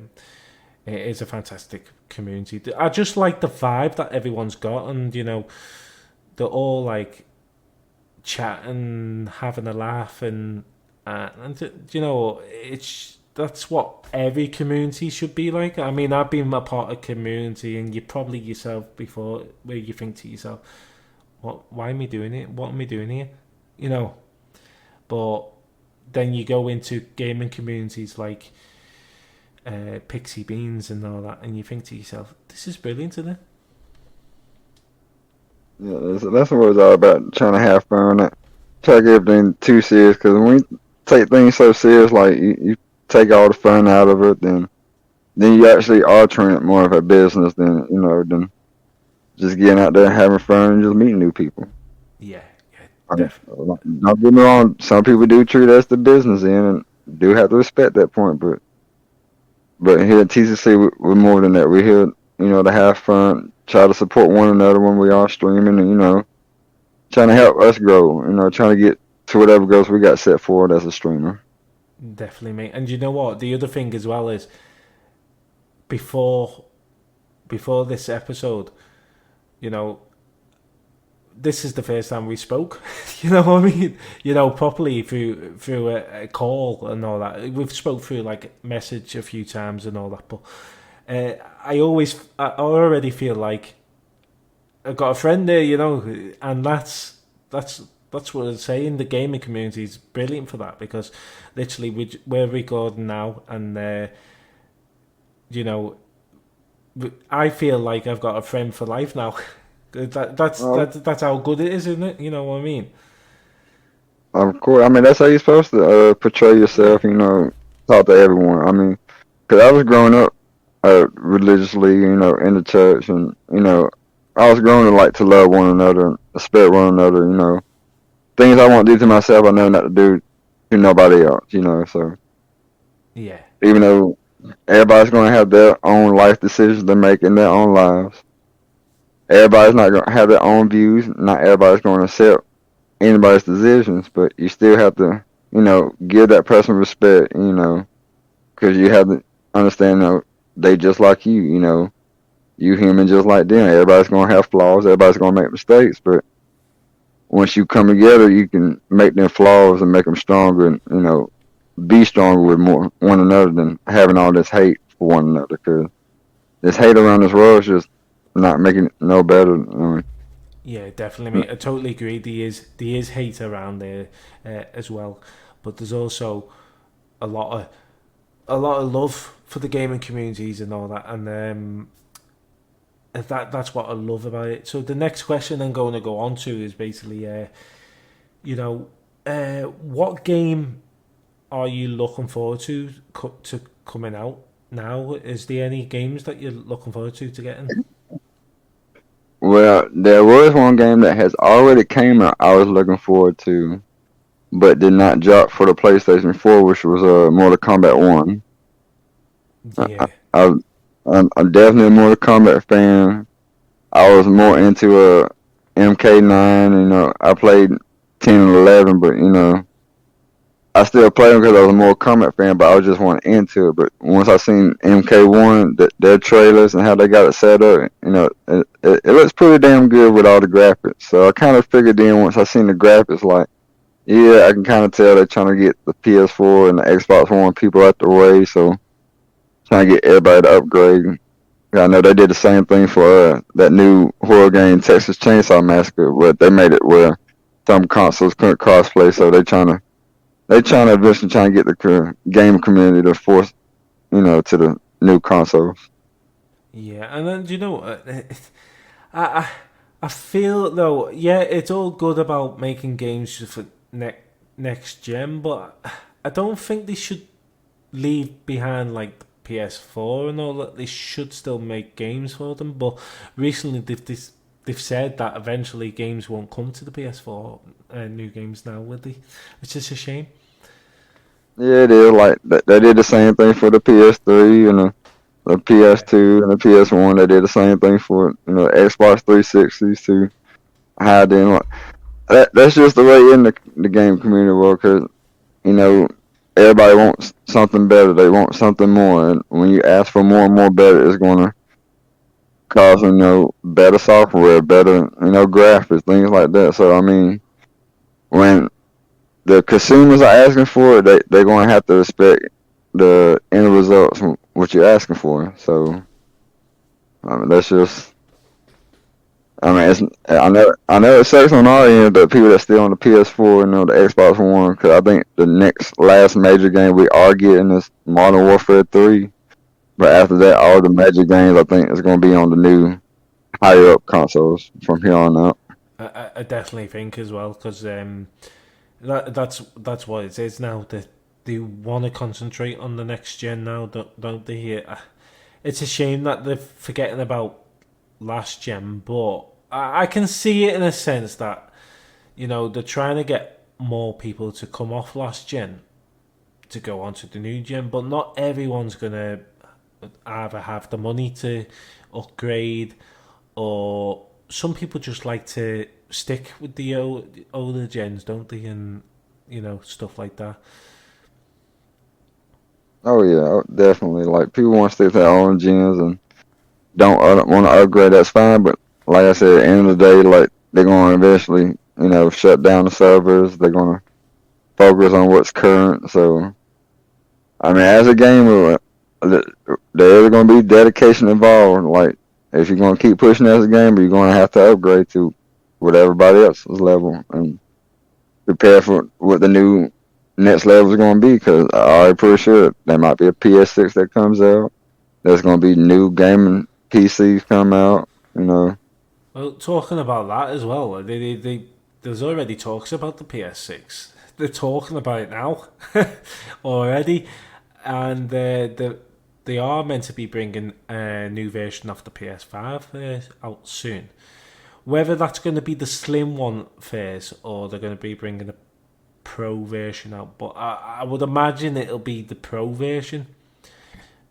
fantastic community. I just like the vibe that everyone's got, and they're all like chatting, having a laugh, and it's that's what every community should be like. I mean, I've been a part of community, and you probably yourself before, where you think to yourself, "What? Why am I doing it? What am I doing here?" You know. But then you go into gaming communities like Pixie Beans and all that, and you think to yourself, "This is brilliant, isn't it?" Yeah, that's what it's all about. Trying to have fun, not try to get everything too serious. Because when you take things so serious, like you take all the fun out of it, then you actually are turning it more of a business than than just getting out there and having fun and just meeting new people. Yeah, yeah, I mean, definitely. don't get me wrong. Some people do treat us the business end and do have to respect that point. But here at TCC, we're more than that. We're here, to have fun, try to support one another when we are streaming, and trying to help us grow. Trying to get to whatever goals we got set forward as a streamer. Definitely, mate. And you know what? The other thing as well is before this episode, you know, this is the first time we spoke. You know what I mean? Properly through a call and all that. We've spoke through like message a few times and all that, but I already feel like I've got a friend there, and that's what I'm saying. The gaming community is brilliant for that, because literally we're recording now, and you know, I feel like I've got a friend for life now. Well, That's how good it is, isn't it? You know what I mean? of course, I mean that's how you're supposed to portray Yeah, yourself. Talk to everyone. I mean, because I was growing up religiously, in the church, and I was growing to like to love one another and respect one another. Things I want to do to myself, I know not to do to nobody else. So yeah, even though everybody's going to have their own life decisions to make in their own lives, everybody's not going to have their own views. Not everybody's going to accept anybody's decisions, but you still have to, give that person respect. Because you have to understand, they just like you. You human just like them. Everybody's going to have flaws. Everybody's going to make mistakes, but once you come together, you can make them flaws and make them stronger, and be stronger with more one another than having all this hate for one another. Because this hate around this world is just not making it no better. yeah. Definitely, mate. I totally agree. There is hate around there as well, but there's also a lot of love for the gaming communities and all that, and that's what I love about it. So the next question I'm going to go on to is basically, what game are you looking forward to coming out now? Is there any games that you're looking forward to getting? Well, there was one game that has already came out. I was looking forward to, but did not drop for the PlayStation 4, which was Mortal Kombat 1. I, Yeah, I, I'm definitely a Mortal Kombat fan. I was more into MK9. I played 10 and 11, but I still played them because I was a Mortal Kombat fan, but I was just one into it. But once I seen MK1, their trailers and how they got it set up, it looks pretty damn good with all the graphics. So I kind of figured then once I seen the graphics, like, yeah, I can kind of tell they're trying to get the PS4 and the Xbox One people out the way. So trying to get everybody to upgrade. I know they did the same thing for that new horror game, Texas Chainsaw Massacre, but they made it where some consoles couldn't crossplay, so they trying to eventually try and get the game community to force, to the new consoles. yeah. And then do you know, I I I feel though, yeah, it's all good about making games for next gen, but I don't think they should leave behind like the PS4 and all that. They should still make games for them. But recently they've said that eventually games won't come to the PS4, new games now, will they? Which is a shame. Yeah, it is like they did the same thing for the PS3 and the Yeah, PS2 and the PS1. They did the same thing for Xbox 360s to hide in. Like, that's just the way in the game community world. Cause you know everybody wants something better. They want something more, and when you ask for more and more better, it's gonna cause better software, better graphics, things like that. So I mean, when the consumers are asking for it, they're going to have to respect the end results from what you're asking for. So I mean, that's just. I mean, I know it sucks on our end, but people that still on the PS4 and the Xbox One, because I think the last major game we are getting is Modern Warfare 3. But after that, all the major games I think is going to be on the new higher up consoles from here on out. I definitely think as well, because that's what it is now. They want to concentrate on the next gen now, don't they? It's a shame that they're forgetting about last gen, but I can see it in a sense that they're trying to get more people to come off last gen to go onto the new gen, but not everyone's gonna either have the money to upgrade, or some people just like to stick with the older gens, don't they? And stuff like that. Oh yeah, definitely. Like people want to stick to their own gens and don't want to upgrade. That's fine, but like I said, at the end of the day, like they're going to eventually, shut down the servers. They're going to focus on what's current. So, I mean, as a gamer, there's going to be dedication involved. Like, if you're going to keep pushing as a gamer, you're going to have to upgrade to what everybody else's level and prepare for what the new next level is going to be. Because I'm pretty sure there might be a PS6 that comes out. There's going to be new gaming PCs come out. Well, talking about that as well, there's already talks about the PS6. They're talking about it now already, and they are meant to be bringing a new version of the PS5 out soon. Whether that's going to be the slim one first, or they're going to be bringing a pro version out, but I would imagine it'll be the pro version,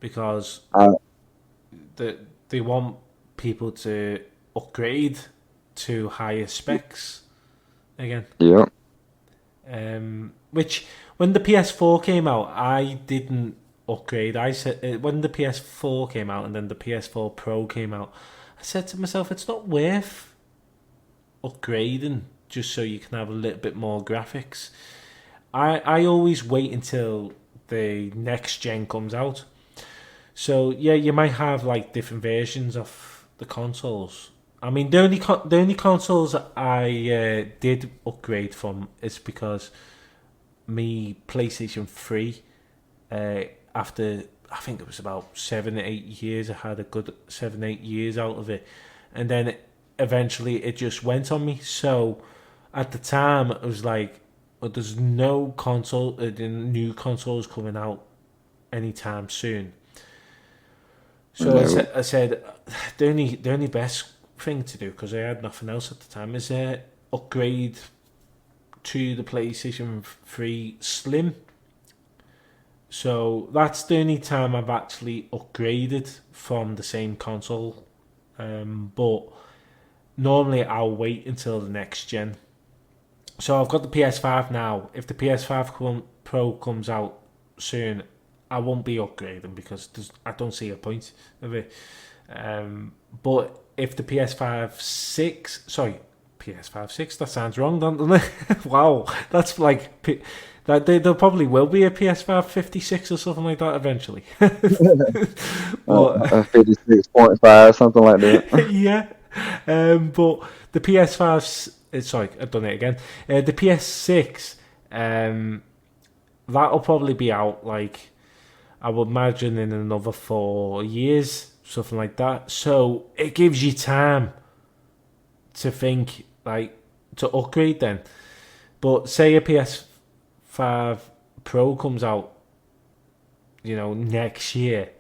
because they want people to upgrade to higher specs again. Yeah. Which when the PS4 came out, I didn't upgrade. I said when the PS4 came out and then the PS4 Pro came out, I said to myself, it's not worth upgrading just so you can have a little bit more graphics. I always wait until the next gen comes out. So yeah, you might have like different versions of the consoles. I mean, the only consoles I did upgrade from is because me PlayStation 3, after I think it was about 7 or 8 years, I had a good 7-8 years out of it, and then eventually it just went on me. So at the time it was like, well, there's no new consoles coming out anytime soon. So I said the only best thing to do, because I had nothing else at the time, is upgrade to the PlayStation 3 Slim. So that's the only time I've actually upgraded from the same console. But normally I'll wait until the next gen. So I've got the PS5 now. If the PS5 Pro comes out soon, I won't be upgrading because I don't see a point of it. But if the PS5 6, that sounds wrong, doesn't it? Wow, that's like there probably will be a PS5 56 or something like that eventually. 56.5, something like that. Yeah, but the PS5, sorry, I've done it again. The PS6, that'll probably be out like, I would imagine, in another 4 years, something like that. So it gives you time to think, like, to upgrade then. But say a PS5 Pro comes out, next year,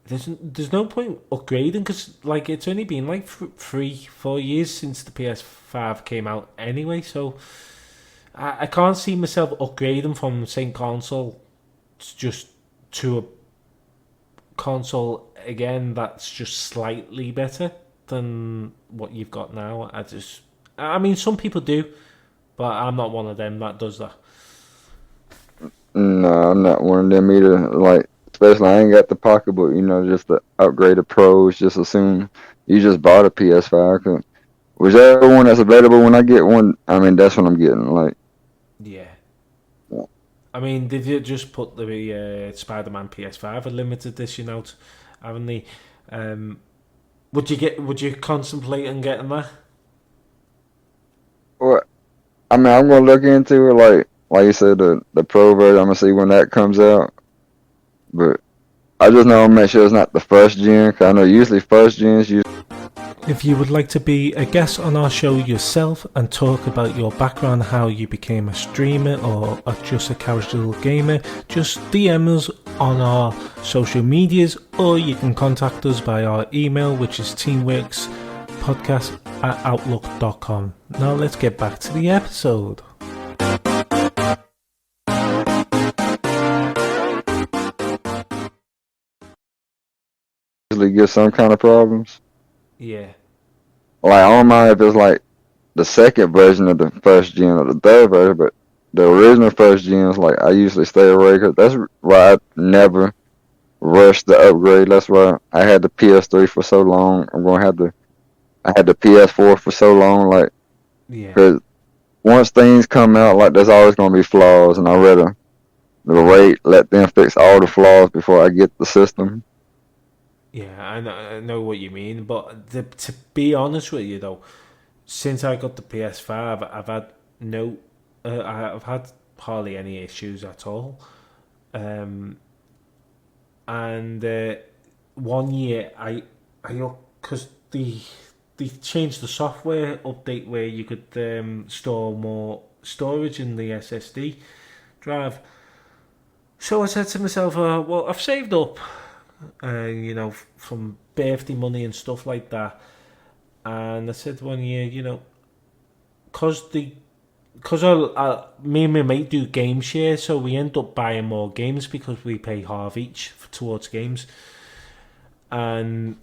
there's no point upgrading, because like it's only been like 3-4 years since the PS5 came out anyway. So I can't see myself upgrading from the same console to a console again that's just slightly better than what you've got now. I mean, some people do, but I'm not one of them that does that. No, I'm not one of them either. Like, especially I ain't got the pocketbook, just to upgrade the pros. Just assume you just bought a PS5. 'Cause whichever one that's available when I get one, I mean, that's what I'm getting. Like, Yeah. I mean, did you just put the Spider-Man PS5 a limited edition out, haven't they? Um, Would you contemplate on getting that? Well, I mean, I'm gonna look into it, like you said, the pro version. I'm gonna see when that comes out. But I just know make sure it's not the first gen. 'Cause I know usually first gens use. If you would like to be a guest on our show yourself and talk about your background, how you became a streamer or just a casual gamer, just DM us on our social medias, or you can contact us by our email, which is teamworkspodcast@outlook.com. Now let's get back to the episode. Usually get some kind of problems. Yeah. Like I don't mind if it's like the second version of the first gen or the third version, but the original first gens, like I usually stay away because that's why I never rushed the upgrade. That's why I had the PS3 for so long. I had the PS4 for so long, like Yeah. because once things come out, like there's always gonna be flaws, and I rather let them fix all the flaws before I get the system. Yeah, I know what you mean, but to be honest with you though, since I got the PS5, I've had no, I've had hardly any issues at all. Um, and 1 year because they changed the software update where you could store more storage in the SSD drive. So I said to myself, well, I've saved up, from birthday money and stuff like that. And I said 1 year, because me and my mate do game share, so we end up buying more games because we pay half each towards games. And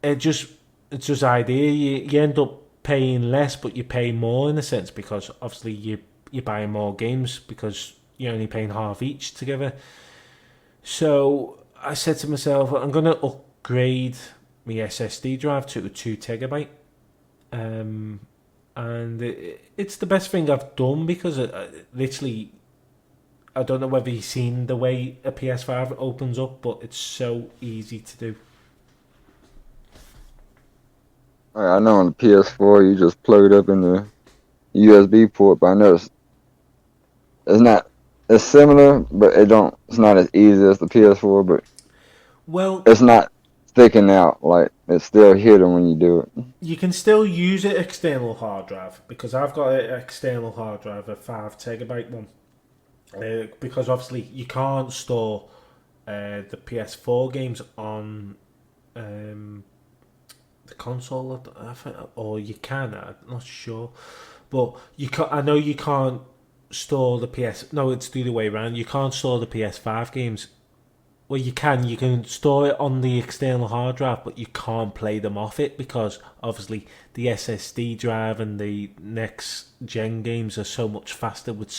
it's just idea. You end up paying less, but you pay more in a sense because obviously you're buying more games because you're only paying half each together. So I said to myself, I'm going to upgrade my SSD drive to a 2 TB. And it's the best thing I've done because literally, I don't know whether you've seen the way a PS5 opens up, but it's so easy to do. I know on the PS4 you just plug it up in the USB port, but I know it's similar, but it's not as easy as the PS4, but Well, it's not sticking out, like it's still hidden when you do it. you can still use an external hard drive because I've got an external hard drive, a 5 TB one. Because obviously you can't store the PS4 games on the console, or you can. I'm not sure, but you can. I know you can't store the PS. No, it's the other way around. You can't store the PS5 games. Well, you can. You can store it on the external hard drive, but you can't play them off it because obviously the SSD drive and the next gen games are so much faster with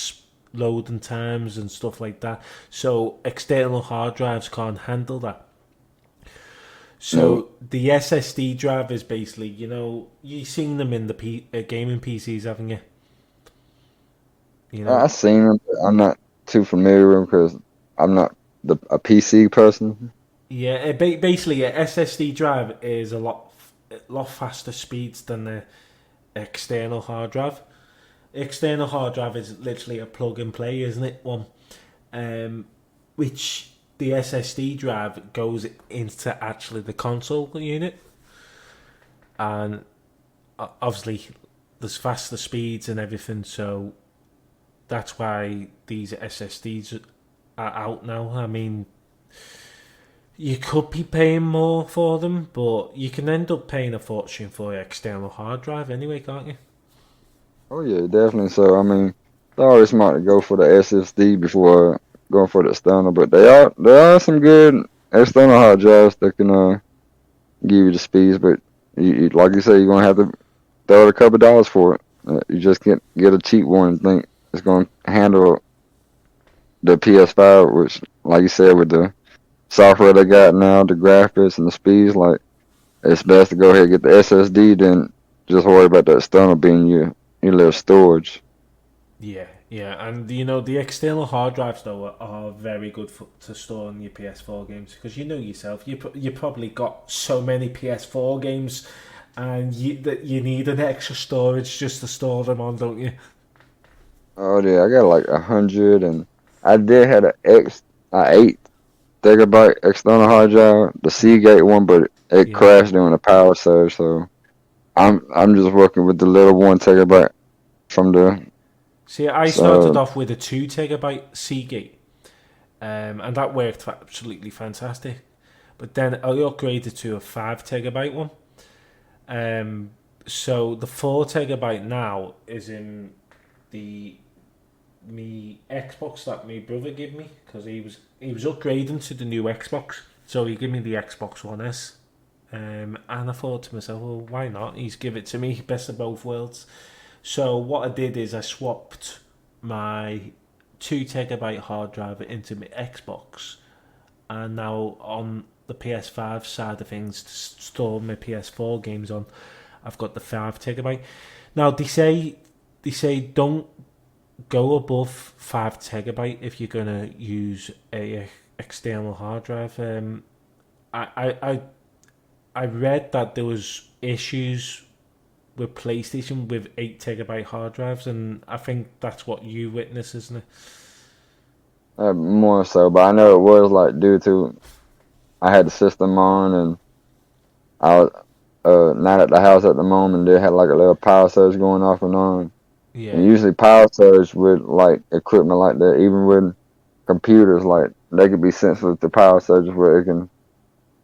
loading times and stuff like that. So external hard drives can't handle that. So the SSD drive is basically, you've seen them in the gaming PCs, haven't you? I've seen them, but I'm not too familiar with them because I'm not a PC person. Yeah, basically, a SSD drive is a lot faster speeds than the external hard drive. External hard drive is literally a plug and play, isn't it? One, which the SSD drive goes into actually the console unit, and obviously there's faster speeds and everything, so that's why these SSDs are out now. I mean, you could be paying more for them, but you can end up paying a fortune for your external hard drive anyway, can't you? Oh yeah, definitely. So I mean, it's always smart to go for the SSD before going for the external, but there are some good external hard drives that can give you the speeds, but like you say, you're gonna have to throw out a couple dollars for it. You just can't get a cheap one and think it's gonna handle the PS5, which, like you said, with the software they got now, the graphics and the speeds, like it's best to go ahead and get the SSD than just worry about the external being your little storage. Yeah, Yeah, and the external hard drives though are very good to store on your PS4 games because you know yourself, you probably got so many PS4 games, and that you need an extra storage just to store them on, don't you? Oh yeah, I got like 100, and I did have a 8 gigabyte external hard drive, the Seagate one, but it Yeah. crashed during a power surge. So I'm just working with the little 1 terabyte from the See, I started so off with a 2 terabyte Seagate, and that worked absolutely fantastic. But then I upgraded to a 5 terabyte one. Um, so the 4 terabyte now is in the me Xbox that my brother gave me because he was upgrading to the new Xbox. So he gave me the Xbox One S. And I thought to myself, well, why not? He's give it to me, best of both worlds. So what I did is I swapped my 2 terabyte hard drive into my Xbox, and now on the PS5 side of things to store my PS4 games on, I've got the 5 terabyte. Now they say don't go above 5 terabyte if you're gonna use a external hard drive. I I read that there was issues with PlayStation with 8 terabyte hard drives, and I think that's what you witnessed, isn't it? more so, but I know it was like due to I had the system on and I was not at the house at the moment. They had like a little power surge going off and on. And Yeah, usually power surge with like equipment like that, even with computers, like they could be sensitive to power surges where it can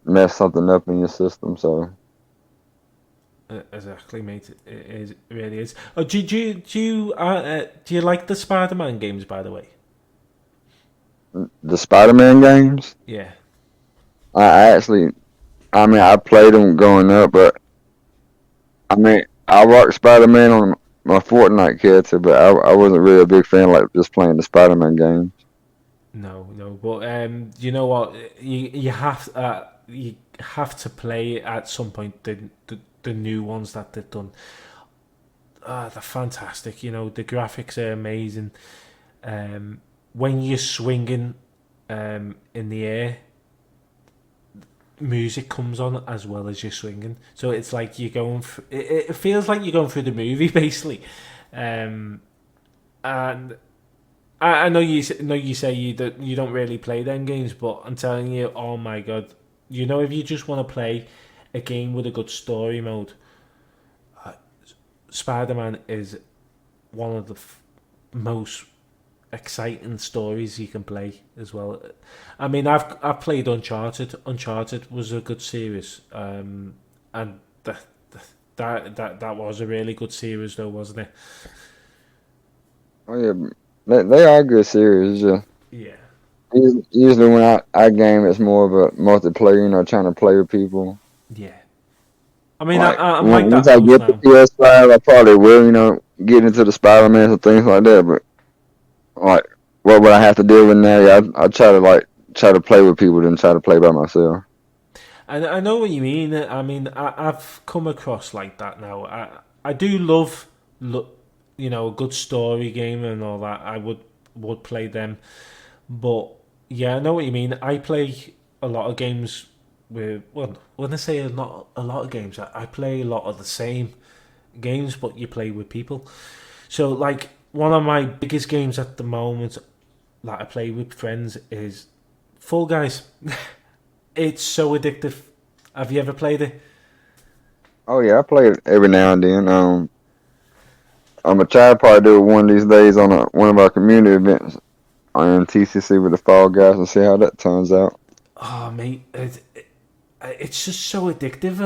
mess something up in your system. So exactly, mate. It really is. Oh, do you like the Spider-Man games, by the way? the Spider-Man games, Yeah. I actually, I mean, I played them growing up, but I mean, I rocked Spider-Man on my Fortnite character, but I wasn't really a big fan like just playing the Spider-Man game. No, no, but you know what? You have to play at some point the new ones that they've done. They're fantastic. The graphics are amazing. When you're swinging in the air, music comes on as well as you're swinging. So it's like you're going. It feels like you're going through the movie basically. And I know you say you don't really play them games, but I'm telling you, oh my god, if you just want to play a game with a good story mode, uh, Spider-Man is one of the most exciting stories you can play as well. I mean, I've played Uncharted. Uncharted was a good series, and that was a really good series, though, wasn't it? Oh yeah, they are good series. Yeah. Yeah, Usually when I game, it's more of a multiplayer, trying to play with people. yeah. I mean, Like I'm like once that I most get the now. PS5, I probably will, get into the Spider-Man and things like that. But like, what would I have to deal with now? Yeah, I try to try to play with people than try to play by myself. I know what you mean. I mean, I've come across like that now. I do love, a good story game and all that. I would play them, but yeah, I know what you mean. I play a lot of games with. Well, when I say not a lot of games, I play a lot of the same games, but you play with people. So, like, one of my biggest games at the moment that I play with friends is Fall Guys. It's so addictive. Have you ever played it? Oh yeah, I play it every now and then. I'm gonna try to probably do it one of these days on one of our community events on TCC with the Fall Guys and see how that turns out. Oh, mate, it's just so addictive.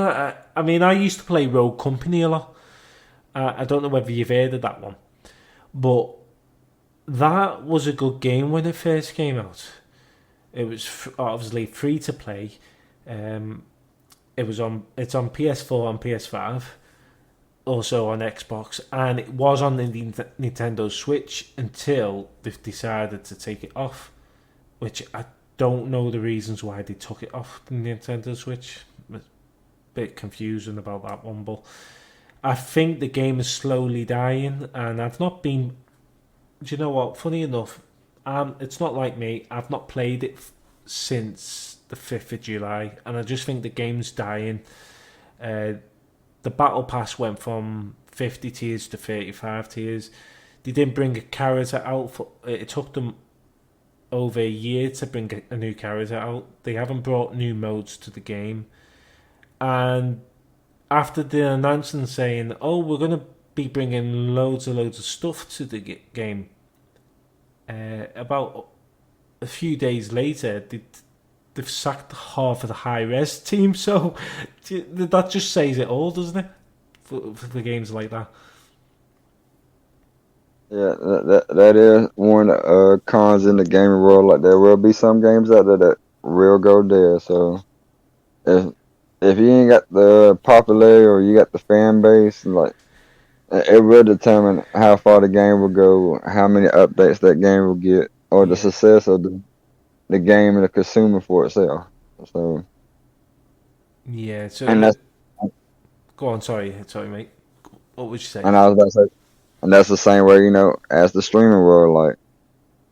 I mean, I used to play Rogue Company a lot. I don't know whether you've heard of that one, but that was a good game when it first came out. It was obviously free to play. Um, it's on PS4 and PS5, also on Xbox, and it was on the Nintendo Switch until they've decided to take it off, which I don't know the reasons why they took it off the Nintendo Switch. I'm a bit confusing about that one, but I think the game is slowly dying, and I've not been do you know what? Funny enough, it's not like me. I've not played it since the 5th of July, and I just think the game's dying. Uh, the battle pass went from 50 tiers to 35 tiers. They didn't bring a character out for it. Took them over a year to bring a new character out. They haven't brought new modes to the game, and after the announcement saying, "Oh, we're gonna be bringing loads of stuff to the game," about a few days later, they've sacked half of the high res team. So that just says it all, doesn't it? For the games like that. Yeah, that is one of the cons in the gaming world. Like there will be some games out there that will go there. So if if you ain't got the popularity or you got the fan base, like it will determine how far the game will go, how many updates that game will get, or the Yeah, success of the game and the consumer for itself. So, yeah. So and that's go on. Sorry, mate. What would you say? and I was about to say, and that's the same way, as the streaming world. Like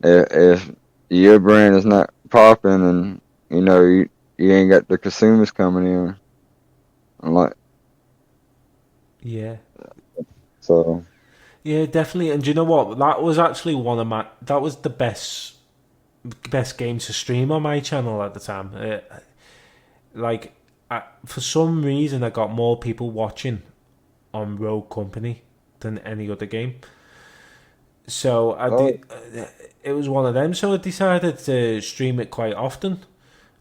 if your brand is not popping and you ain't got the consumers coming in, like Yeah, so. yeah, definitely. And do you know what? That was actually that was the best game to stream on my channel at the time. Like, for some reason, I got more people watching on Rogue Company than any other game. So I Oh, did. It was one of them. So I decided to stream it quite often,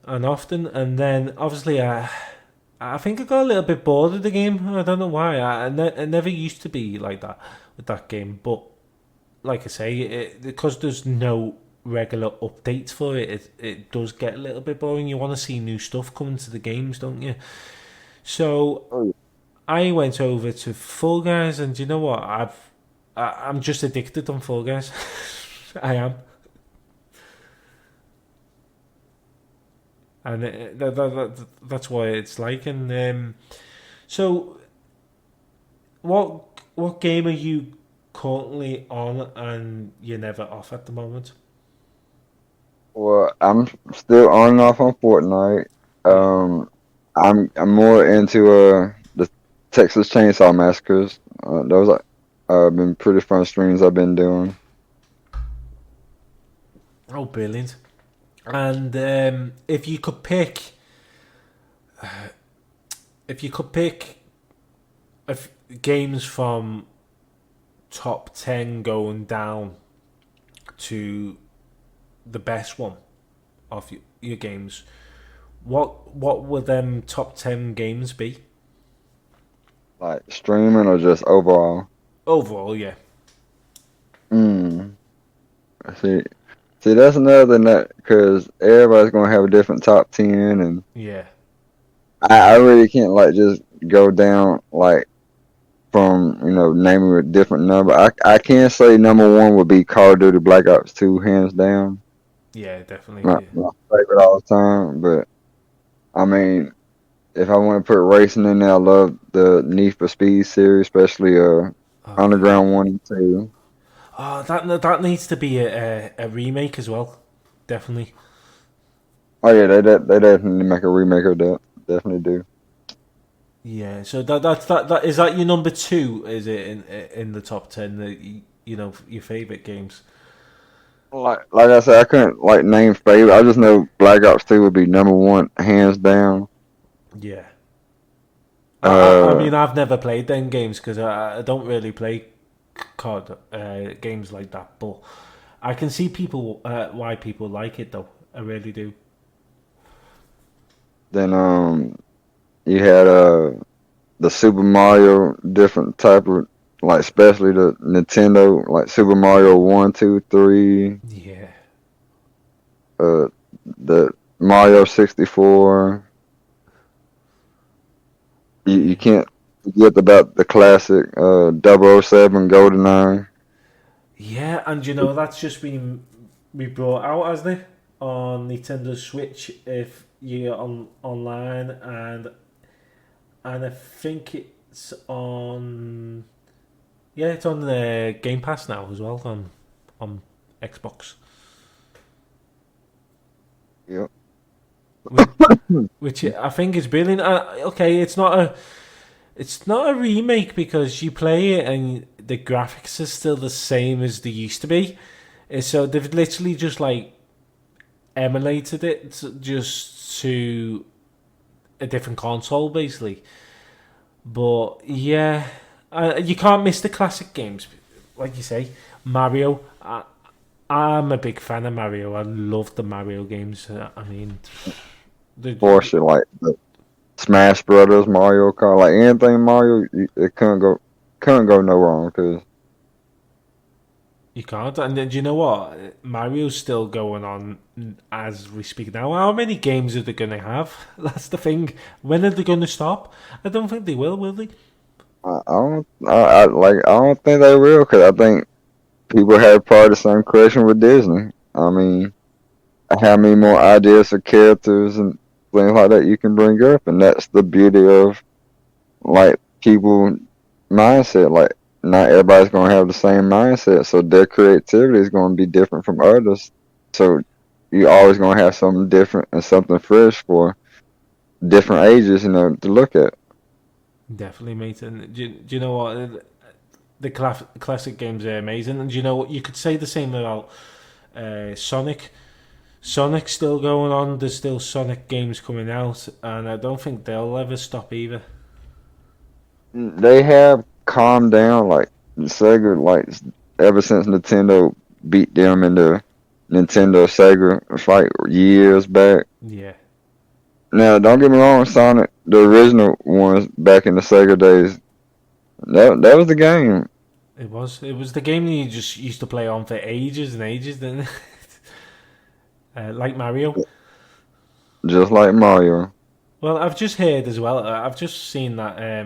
and then obviously I think I got a little bit bored of the game. I don't know why. I never used to be like that with that game, but like I say, because there's no regular updates for it, it does get a little bit boring. You want to see new stuff coming to the games, don't you? So oh, I went over to Fall Guys, and you know what? I'm just addicted on Fall Guys. I am, and that's why it's like. And so, what game are you currently on, and you're never off at the moment? well, I'm still on and off on Fortnite. Yeah. I'm more into the Texas Chainsaw Massacres. Those are been pretty fun streams I've been doing. Oh, brilliant! And if you could pick games from top 10 going down to the best one of your games, what would them top 10 games be? Like streaming or just overall. Overall, yeah. Mm. See, see, that's another thing that because everybody's gonna have a different top 10, and Yeah. I really can't like just go down like from naming a different number. I can say number one would be Call of Duty Black Ops 2, hands down. Yeah, definitely. My favorite all the time. But I mean, if I want to put racing in there, I love the Need for Speed series, especially Oh, yeah. Underground 1 and 2. Oh, that needs to be a remake as well. Definitely. Oh yeah, they definitely make a remake of that. Definitely do. Yeah. So that is that your number two? Is it in the top 10? That your favorite games? Like I said, I couldn't like name favorite. I just know Black Ops 2 would be number one, hands down. Yeah. I Uh, mean, I've never played them games because I don't really play COD games like that. But I can see people why people like it though. I really do. then you had the Super Mario different type of like especially the Nintendo like Super Mario 1, 2, 3, Yeah. uh the Mario 64. You Yeah. can't forget about the classic 007 GoldenEye. Yeah, and that's just been brought out, hasn't it, on Nintendo Switch if you're online, and I think it's on. Yeah, it's on the Game Pass now as well on on Xbox. Yep. Which I think is brilliant. Okay, it's not a remake because you play it and the graphics are still the same as they used to be. So they've literally just like emulated it just to a different console, basically. But yeah, you can't miss the classic games, like you say. Mario. I'm a big fan of Mario. I love the Mario games. I mean, Or shit like the Smash Brothers, Mario Kart, like anything Mario, it couldn't go no wrong. Cause you can't. And then, do you know what? Mario's still going on as we speak now. How many games are they going to have? That's the thing. When are they going to stop? I don't think they will they? I don't think they will. Cause I think people have probably the same question with Disney. I mean, how many more ideas of characters and things like that you can bring up, and that's the beauty of like people mindset. Like not everybody's gonna have the same mindset, so their creativity is gonna be different from others. So you always gonna have something different and something fresh for different ages, to look at. Definitely, mate. And do you know what? The classic games are amazing. And do you know what? You could say the same about Sonic. Sonic's still going on. There's still Sonic games coming out, and I don't think they'll ever stop either. They have calmed down, like Sega, like ever since Nintendo beat them in the Nintendo Sega fight years back. Yeah. Now, don't get me wrong, Sonic, the original ones back in the Sega days, that was the game. It was the game that you just used to play on for ages and ages, didn't it? Like Mario. Just like Mario. Well, I've just heard as well. I've just seen that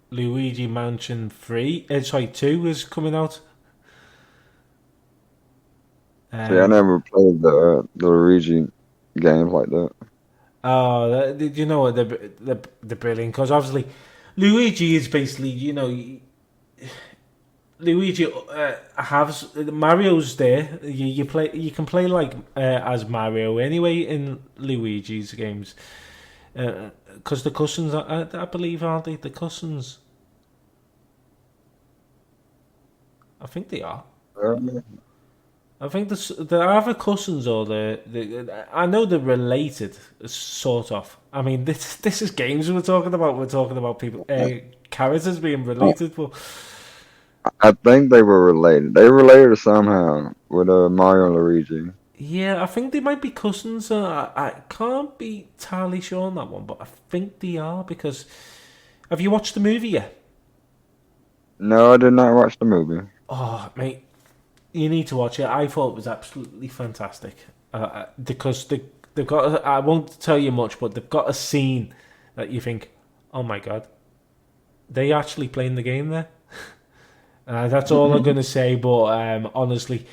Luigi Mansion 2 is coming out. See, I never played the Luigi games like that. Oh, you know what? They're brilliant because obviously Luigi is basically, Luigi has Mario's there. You can play like as Mario anyway in Luigi's games because the cousins I believe, aren't they? The cousins, I think they are. I think they're either cousins or I know they're related, sort of. I mean, this is games we're talking about. We're talking about people characters being related, but. I think they were related. They were related somehow with Mario and Luigi. Yeah, I think they might be cousins. I can't be entirely sure on that one, but I think they are because. Have you watched the movie yet? No, I did not watch the movie. Oh, mate, you need to watch it. I thought it was absolutely fantastic because they've got. I won't tell you much, but they've got a scene that you think, oh my god, they actually playing the game there. That's all I'm going to say, but honestly,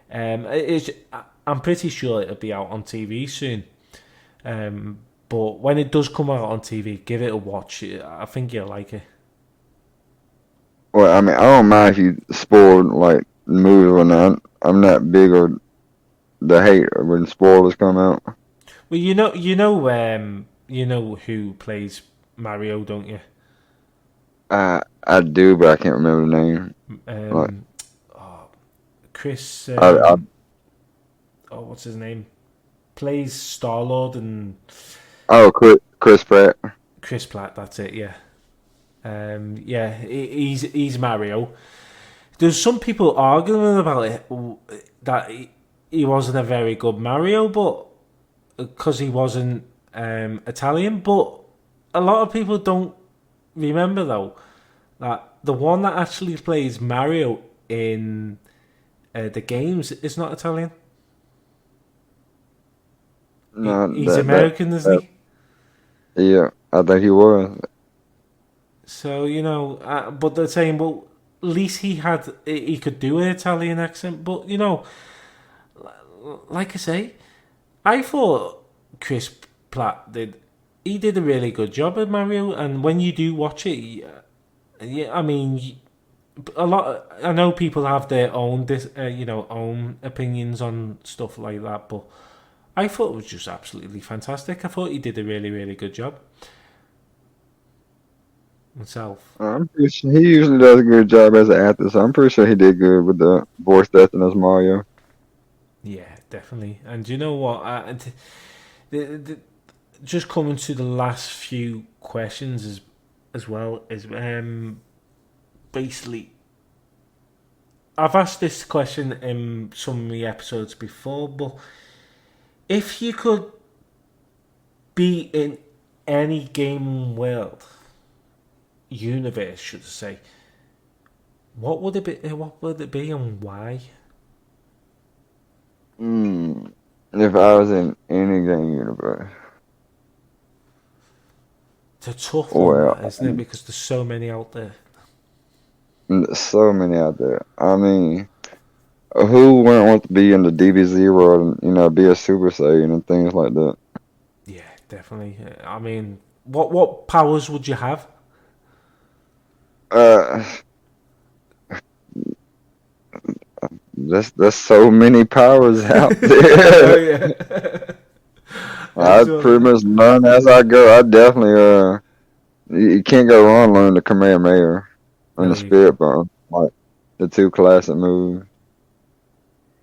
I'm pretty sure it'll be out on TV soon. But when it does come out on TV, give it a watch. I think you'll like it. Well, I mean, I don't mind if you spoil like movies or not. I'm not big on the hate when spoilers come out. Well, you know who plays Mario, don't you? I do, but I can't remember the name. Chris. What's his name? Plays Star-Lord and. Oh, Chris Pratt. Chris Pratt. That's it. Yeah. Yeah. He's Mario. There's some people arguing about it that he wasn't a very good Mario, but because he wasn't Italian. But a lot of people don't remember though that the one that actually plays Mario in the games is not Italian. No, he's American, isn't he? Yeah, I think he was. So but they're saying, well, at least he could do an Italian accent. But like I say, I thought Chris Pratt did a really good job at Mario, and when you do watch it, yeah, I mean, a lot. I know people have their own, own opinions on stuff like that, but I thought it was just absolutely fantastic. I thought he did a really, really good job myself. I'm pretty sure he usually does a good job as an actor, so I'm pretty sure he did good with the voice acting as Mario. Yeah, definitely. And you know what? The, just coming to the last few questions as well is basically I've asked this question in some of the episodes before, but if you could be in any game world universe, should I say, what would it be? What would it be, and why? If I was in any game universe, It's a tough one, well, that, isn't it? Because there's so many out there. there's so many out there. I mean, who wouldn't want to be in the DBZ world and be a Super Saiyan and things like that? Yeah, definitely. I mean, what powers would you have? Uh, there's so many powers out Oh there. yeah. I pretty much learn as I go. I definitely you can't go wrong learning the Kamehameha and There the you go. Spirit Bomb, like the two classic moves.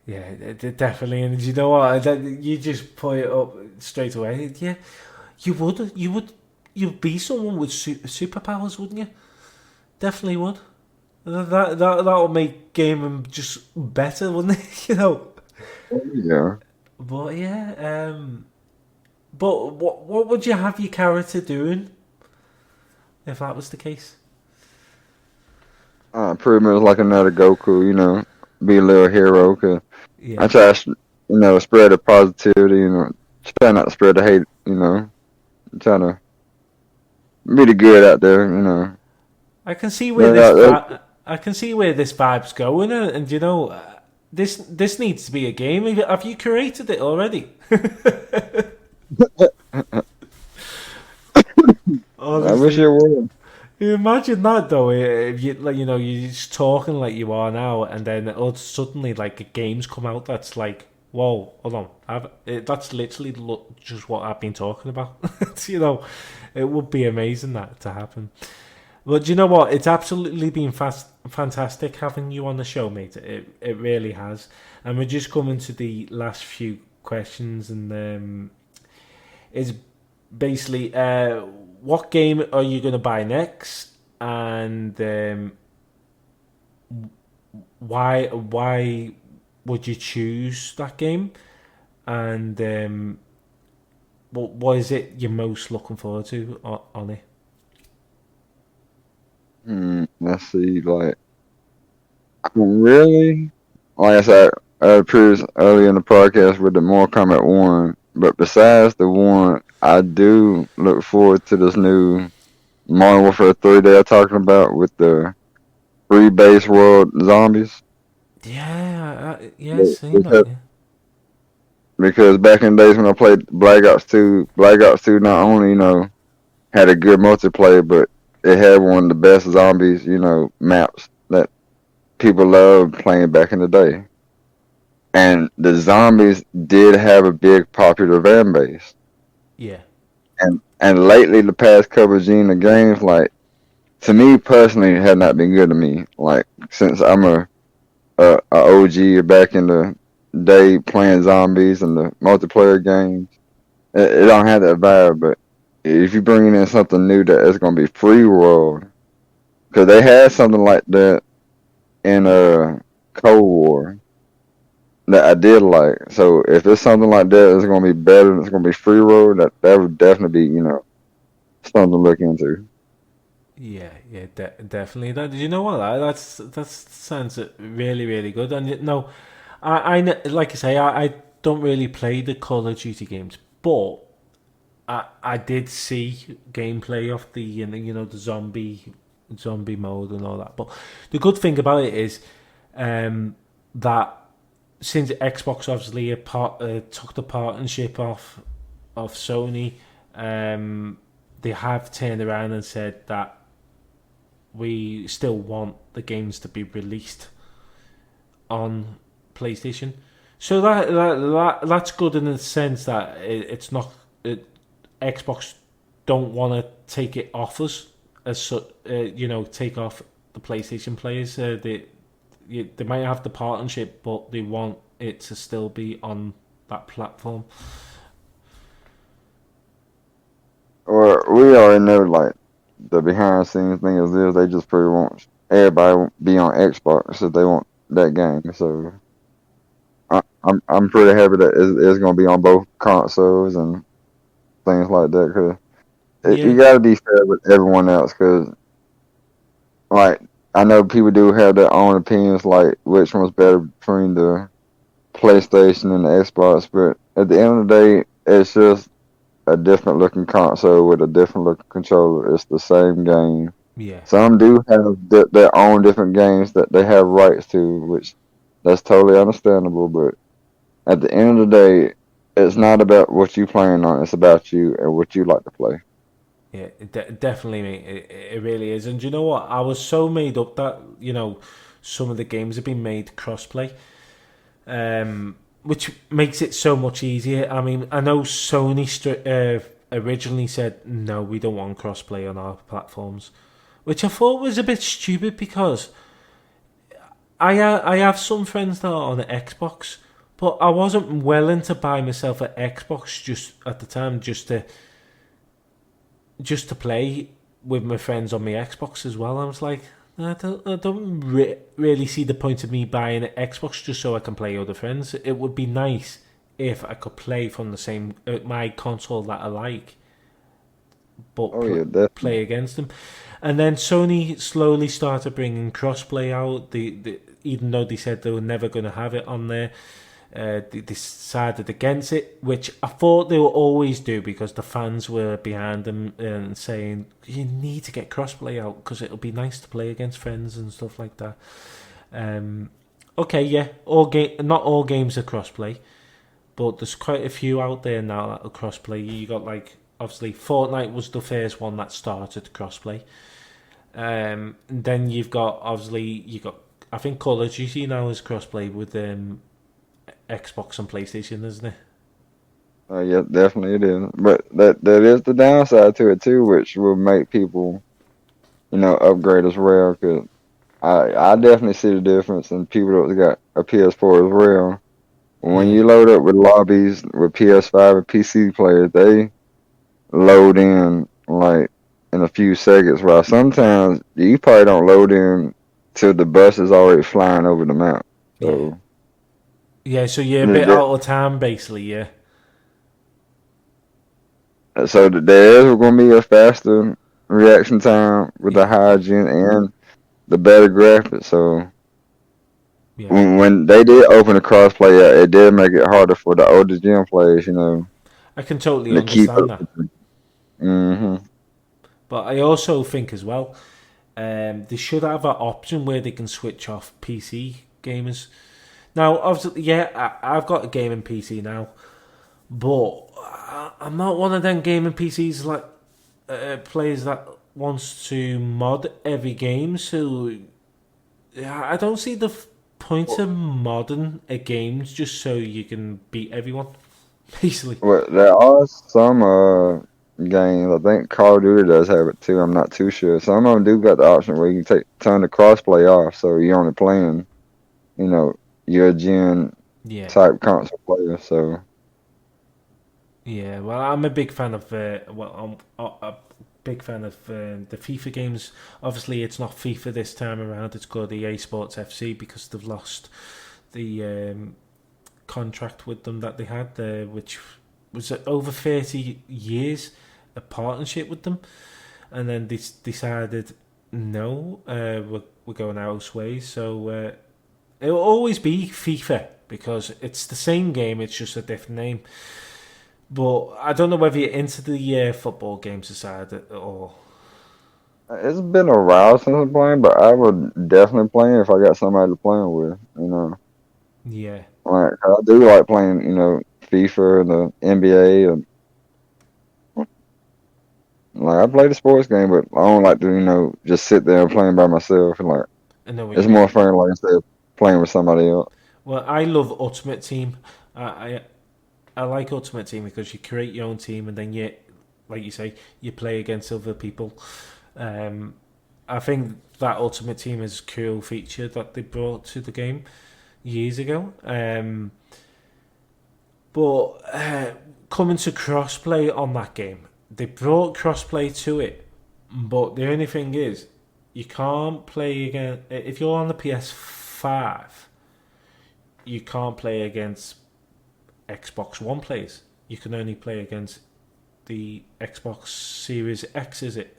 Yeah, definitely. And you know what? You just put it up straight away. Yeah, you'd be someone with superpowers, wouldn't you? Definitely would. That would make gaming just better, wouldn't it? Yeah. But yeah, but what would you have your character doing if that was the case? Pretty much like another Goku, be a little hero. Cause Yeah, I try to, spread the positivity, try not to spread the hate, trying to be the good out there. I can see where Yeah, I can see where this vibe's going, and this needs to be a game. Have you created it already? I wish Honestly, it would. you imagine that though. If you like, you're just talking like you are now, and then suddenly like a game's come out that's like, whoa, hold on, that's literally just what I've been talking about. It would be amazing that to happen. But do you know what? It's absolutely been fantastic having you on the show, mate. It really has. And we're just coming to the last few questions, and it's basically what game are you going to buy next, and why would you choose that game, and what is it you're most looking forward to on it? Let's see, like, really, like I said, I appears early in the podcast with the Mortal Kombat 1, but besides the one, I do look forward to this new Modern Warfare 3 they're talking about with the free base world zombies. Yeah, yeah, Be- seen that. Because, Yeah, because back in the days when I played Black Ops 2, Black Ops 2 not only, had a good multiplayer, but it had one of the best zombies, maps that people loved playing back in the day. And the zombies did have a big popular fan base. yeah, And lately, the past couple of Gina games, like, to me personally, have not been good to me. Like, since I'm a OG back in the day playing zombies and the multiplayer games, it don't have that vibe. But if you bring in something new that is going to be free world, because they had something like that in Cold War that I did like. So if it's something like that, it's going to be better. It's going to be free world. That would definitely be something to look into. yeah, definitely. You know what? That sounds really, really good. And no, like I say, I don't really play the Call of Duty games, but I did see gameplay of the the zombie mode and all that. But the good thing about it is that since Xbox obviously took the partnership of Sony, they have turned around and said that we still want the games to be released on PlayStation. So that's good in the sense that it's not Xbox don't want to take it off us take off the PlayStation players. They might have the partnership, but they want it to still be on that platform. Or we already know, like, the behind the scenes thing is this: they just pretty want everybody be on Xbox if they want that game. So I'm pretty happy that it's going to be on both consoles and things like that. Cause Yeah, you got to be fair with everyone else. Cause like I know people do have their own opinions, like which one's better between the PlayStation and the Xbox. But at the end of the day, it's just a different looking console with a different looking controller. It's the same game. yeah. Some do have their own different games that they have rights to, which that's totally understandable. But at the end of the day, it's not about what you playing on. It's about you and what you like to play. Yeah, definitely, mate. It really is. And you know what? I was so made up that some of the games have been made crossplay, which makes it so much easier. I mean, I know Sony originally said no, we don't want crossplay on our platforms, which I thought was a bit stupid because I have some friends that are on the Xbox, but I wasn't willing to buy myself an Xbox just at the time just to play with my friends on my Xbox as well. I was like, I don't really see the point of me buying an Xbox just so I can play other friends. It would be nice if I could play from the same my console that I like, but Oh yeah, definitely. play against them. And then Sony slowly started bringing crossplay out. Even though they said they were never going to have it on there, they decided against it, which I thought they would always do because the fans were behind them and saying you need to get crossplay out because it'll be nice to play against friends and stuff like that. Okay, yeah, not all games are crossplay, but there's quite a few out there now that are crossplay. You got like obviously Fortnite was the first one that started crossplay. Then you've got I think Call of Duty now is crossplay with Xbox and PlayStation, isn't it? Yeah, definitely it is. But that is the downside to it too, which will make people, upgrade as well. Cause I definitely see the difference in people that got a PS4 as well. When Yeah, you load up with lobbies with PS5 and PC players, they load in like in a few seconds. While sometimes you probably don't load in till the bus is already flying over the map. yeah, So yeah. So you're a bit that, out of time, basically. Yeah, there is going to be a faster reaction time with yeah, the hygiene and the better graphics. So yeah. when they did open the crossplay, it did make it harder for the older gen players, I can totally to keep understand up. that, Hmm. but I also think as well, they should have an option where they can switch off PC gamers. Now, obviously, yeah, I've got a gaming PC now, but I'm not one of them gaming PCs like players that wants to mod every game. So I don't see the point of modding a game just so you can beat everyone. Basically, Well, there are some games. I think Call of Duty does have it too. I'm not too sure. Some of them do got the option where you can turn the crossplay off, so you're only playing, you know, your gen yeah, type console player. So yeah. Well, I'm a big fan of I'm a big fan of the FIFA games. Obviously, it's not FIFA this time around. It's called EA Sports FC because they've lost the contract with them that they had, which was over 30 years a partnership with them, and then they decided no, we're going our ways. So it will always be FIFA because it's the same game, it's just a different name. But I don't know whether you're into the football games aside or it's been a while since I'm playing, but I would definitely play it if I got somebody to play it with. yeah, Like I do like playing, FIFA and the NBA, and Like I play the sports game, but I don't like to, just sit there and playing by myself. And like I know what it's you mean. more fun, like instead of playing with somebody else. Well, I love Ultimate Team. I like Ultimate Team because you create your own team and then you, like you say, you play against other people. Um, I think that Ultimate Team is a cool feature that they brought to the game years ago. But coming to crossplay on that game, they brought crossplay to it. But the only thing is, you can't play again if you're on the PS5. You can't play against Xbox One players. You can only play against the Xbox Series X, is it?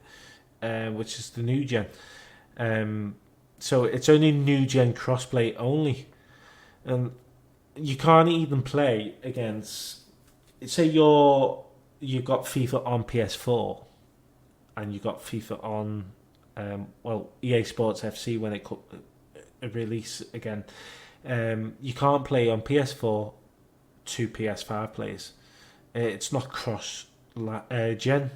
Which is the new gen. So it's only new gen crossplay only, and you can't even play against. Say you've got FIFA on PS4, and you got FIFA on, EA Sports FC when it release again. You can't play on PS4 to PS5 players. It's not cross gen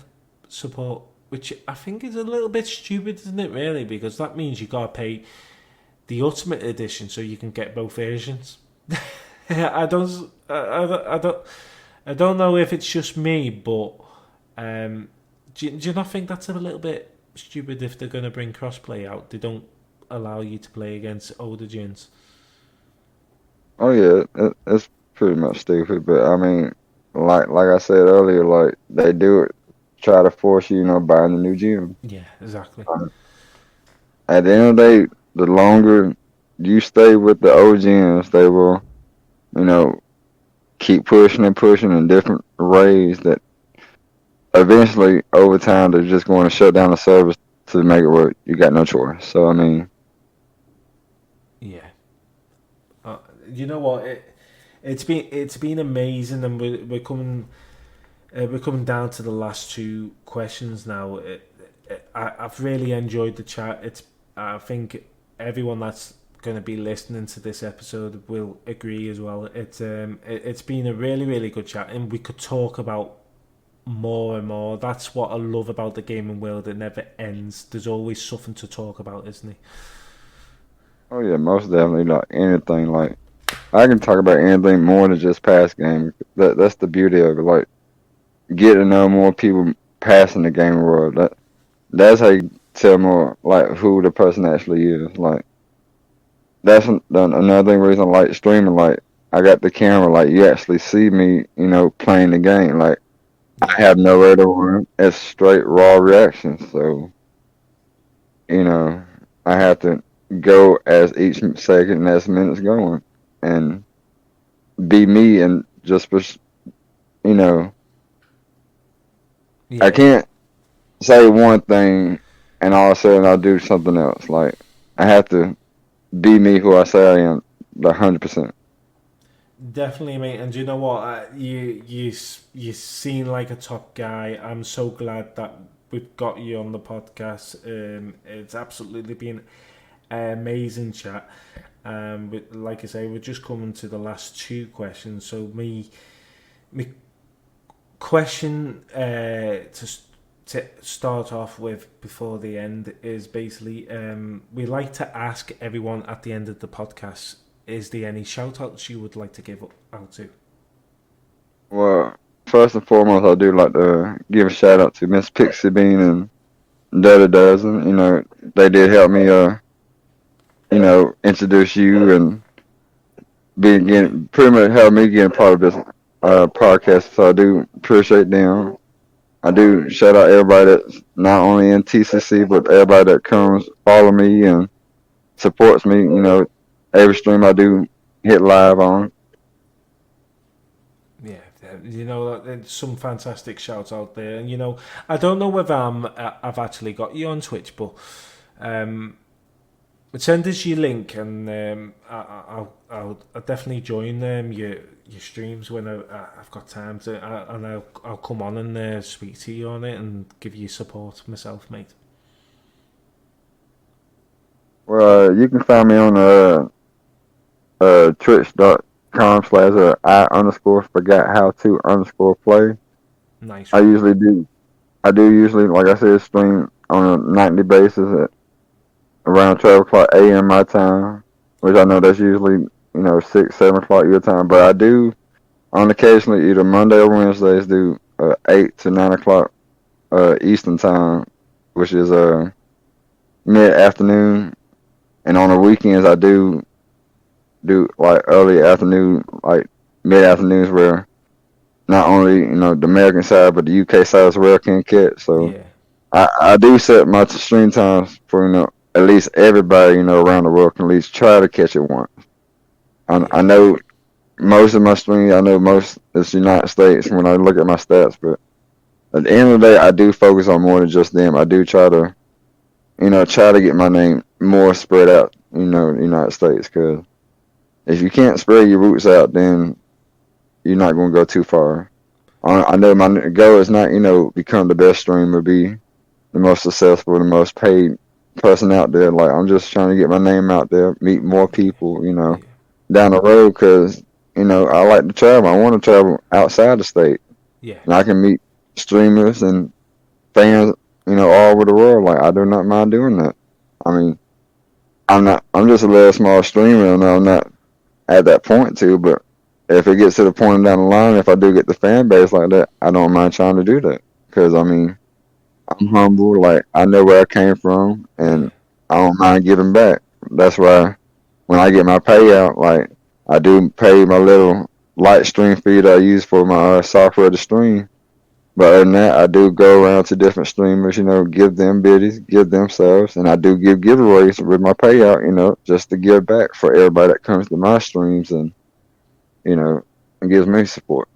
support, which I think is a little bit stupid, isn't it? Really, because that means you gotta pay the Ultimate Edition so you can get both versions. I don't know if it's just me, but do you not think that's a little bit stupid if they're going to bring crossplay out? They don't allow you to play against older gens. Oh yeah, it's pretty much stupid. But I mean, like I said earlier, like they do it, try to force you, buying the new gym. Yeah, exactly. At the end of the day, the longer you stay with the old gyms, they will, you know, keep pushing and pushing in different ways that eventually, over time, they're just going to shut down the service to make it work. You got no choice. So, I mean, Yeah. You know what? It's been amazing, and we're coming down to the last two questions now. I've really enjoyed the chat. I think everyone that's going to be listening to this episode will agree as well. It's been a really really good chat, and we could talk about more and more. That's what I love about the gaming world. It never ends. There's always something to talk about, isn't it? oh yeah, most definitely, like anything. Like, I can talk about anything more than just past games. That's the beauty of it. Like, get to know more people passing the gaming world. That's how you tell more, like, who the person actually is. Like, that's another reason I like streaming. Like, I got the camera. Like, you actually see me, playing the game. Like, I Yeah. have no other one. It's straight raw reactions. So, you know, I have to go as each second and as minutes going and be me and just, you know, I Yeah. can't say one thing and all of a sudden I'll do something else. Like, I have to be me who I say I am, 100%. Definitely, mate. And you know what? You seem like a top guy. I'm so glad that we've got you on the podcast. It's absolutely been an amazing chat. But like I say, we're just coming to the last two questions. So me question to start off with before the end is basically we like to ask everyone at the end of the podcast, is there any shout outs you would like to give out to? Well, first and foremost, I do like to give a shout out to Miss Pixie Bean and Dirty Dozen. They did help me, introduce you and pretty much help me get part of this podcast. So I do appreciate them. I do shout out everybody that's not only in TCC, but everybody that comes follow me and supports me. Every stream I do hit live on. Yeah, there's some fantastic shouts out there, and I don't know whether I've actually got you on Twitch, but um, send us your link, and I'll definitely join your streams when I've got time to, and I'll come on and speak to you on it and give you support myself, mate. Well, you can find me on twitch.com/I_forgot how to_play. Nice I one. usually do I do usually, like I said, stream on a nightly basis at around 12 o'clock a.m. my time, which I know that's usually 6, 7 o'clock your time. But I do on occasionally either Monday or Wednesdays do 8 to 9 o'clock Eastern time, which is mid afternoon, and on the weekends I do like early afternoon, like mid afternoons where not only the American side but the UK side as well can catch. So Yeah, I do set my stream times for at least everybody around the world can at least try to catch it once. I yeah, know most of my streams, I know most is United States when I look at my stats, but at the end of the day, I do focus on more than just them. I do try to try to get my name more spread out, the United States, because if you can't spread your roots out, then you're not going to go too far. I know my goal is not, become the best streamer, be the most successful, the most paid person out there. Like, I'm just trying to get my name out there, meet more people, yeah, down the road, because, I like to travel. I want to travel outside the state. yeah, And I can meet streamers and fans, all over the world. Like, I do not mind doing that. I mean, I'm just a little small streamer, and I'm not at that point too, but if it gets to the point down the line, if I do get the fan base like that, I don't mind trying to do that. Because, I mean, I'm humble. Like, I know where I came from, yeah, and I don't mind giving back. That's why when I get my payout, like, I do pay my little light stream fee that I use for my software to stream. But other than that, I do go around to different streamers, give them biddies, give them subs, and I do give giveaways with my payout, just to give back for everybody that comes to my streams and gives me support.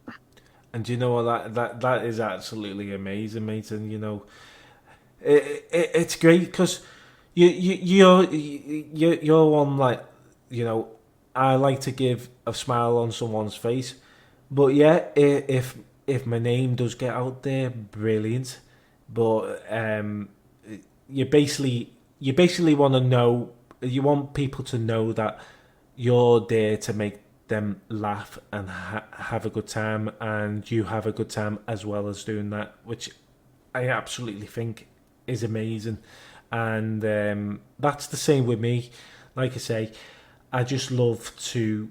and you know what, that is absolutely amazing, mate. And it's great because you're one, like, I like to give a smile on someone's face, but yeah, if my name does get out there, brilliant. But you basically want to know, you want people to know that you're there to make them laugh and have a good time, and you have a good time as well as doing that, which I absolutely think is amazing. And that's the same with me. Like I say, I just love to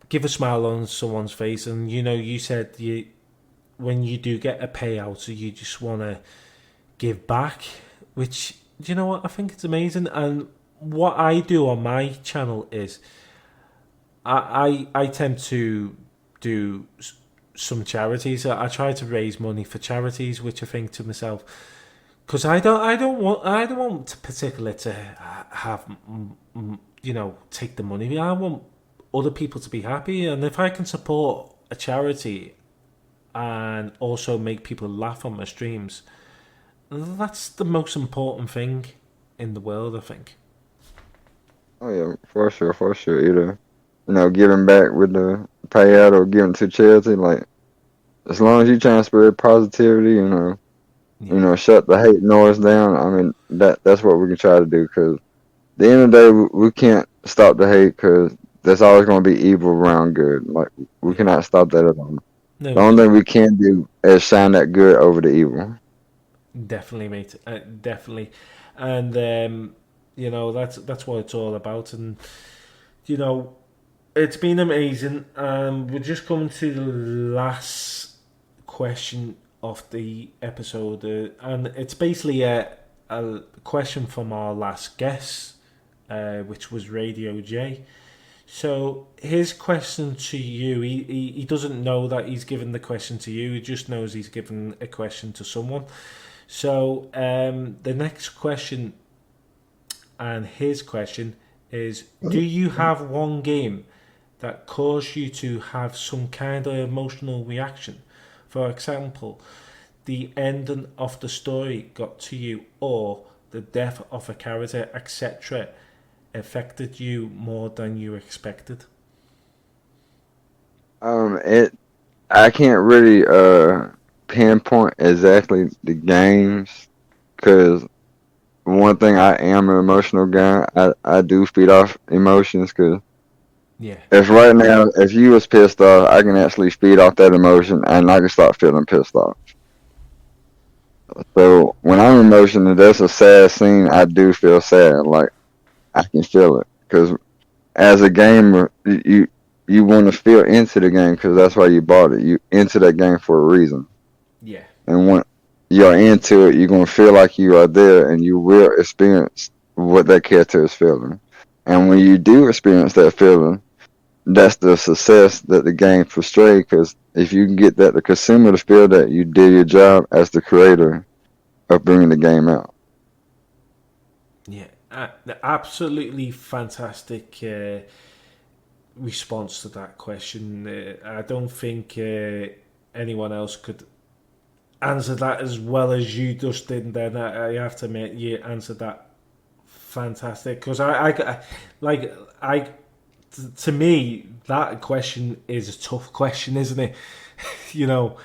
give a smile on someone's face. And you said when you do get a payout, you just want to give back, which, do you know what, I think it's amazing. And what I do on my channel is I tend to do some charities. I try to raise money for charities, which I think to myself, because I don't want particularly to have take the money. I want other people to be happy, and if I can support a charity and also make people laugh on my streams, that's the most important thing in the world, I think. Oh yeah, for sure. Either giving back with the payout or giving to charity. Like, as long as you trying to spread positivity, Yeah, shut the hate noise down. I mean, that's what we can try to do. Because at the end of the day, we can't stop the hate, because there's always going to be evil around good. Like, we yeah. cannot stop that at all. No, The only thing we can do is shine that good over the evil. definitely, mate. Definitely, and that's what it's all about. And you know, it's been amazing. We're just coming to the last question of the episode, and it's basically a question from our last guest, which was Radio J. So his question to you, he doesn't know that he's given the question to you. He just knows he's given a question to someone. So the next question, and his question is: do you have one game that caused you to have some kind of emotional reaction? For example, the ending of the story got to you, or the death of a character, etc., affected you more than you expected? It I can't really pinpoint exactly the games, because one thing, I am an emotional guy. I do feed off emotions, because Yeah, if right now, if you was pissed off, I can actually feed off that emotion and I can start feeling pissed off. So when I'm emotional, that's a sad scene. I do feel sad. Like I can feel it because as a gamer, you want to feel into the game because that's why you bought it. You into that game for a reason, Yeah. and when you're into it, you're gonna feel like you are there, and you will experience what that character is feeling. And when you do experience that feeling, that's the success that the game portrays. Because if you can get that the consumer to feel that you did your job as the creator of bringing the game out. Yeah, absolutely fantastic response to that question. I don't think anyone else could answer that as well as you just did. Then I have to admit you answered that fantastic because like I to me that question is a tough question, isn't it? you know,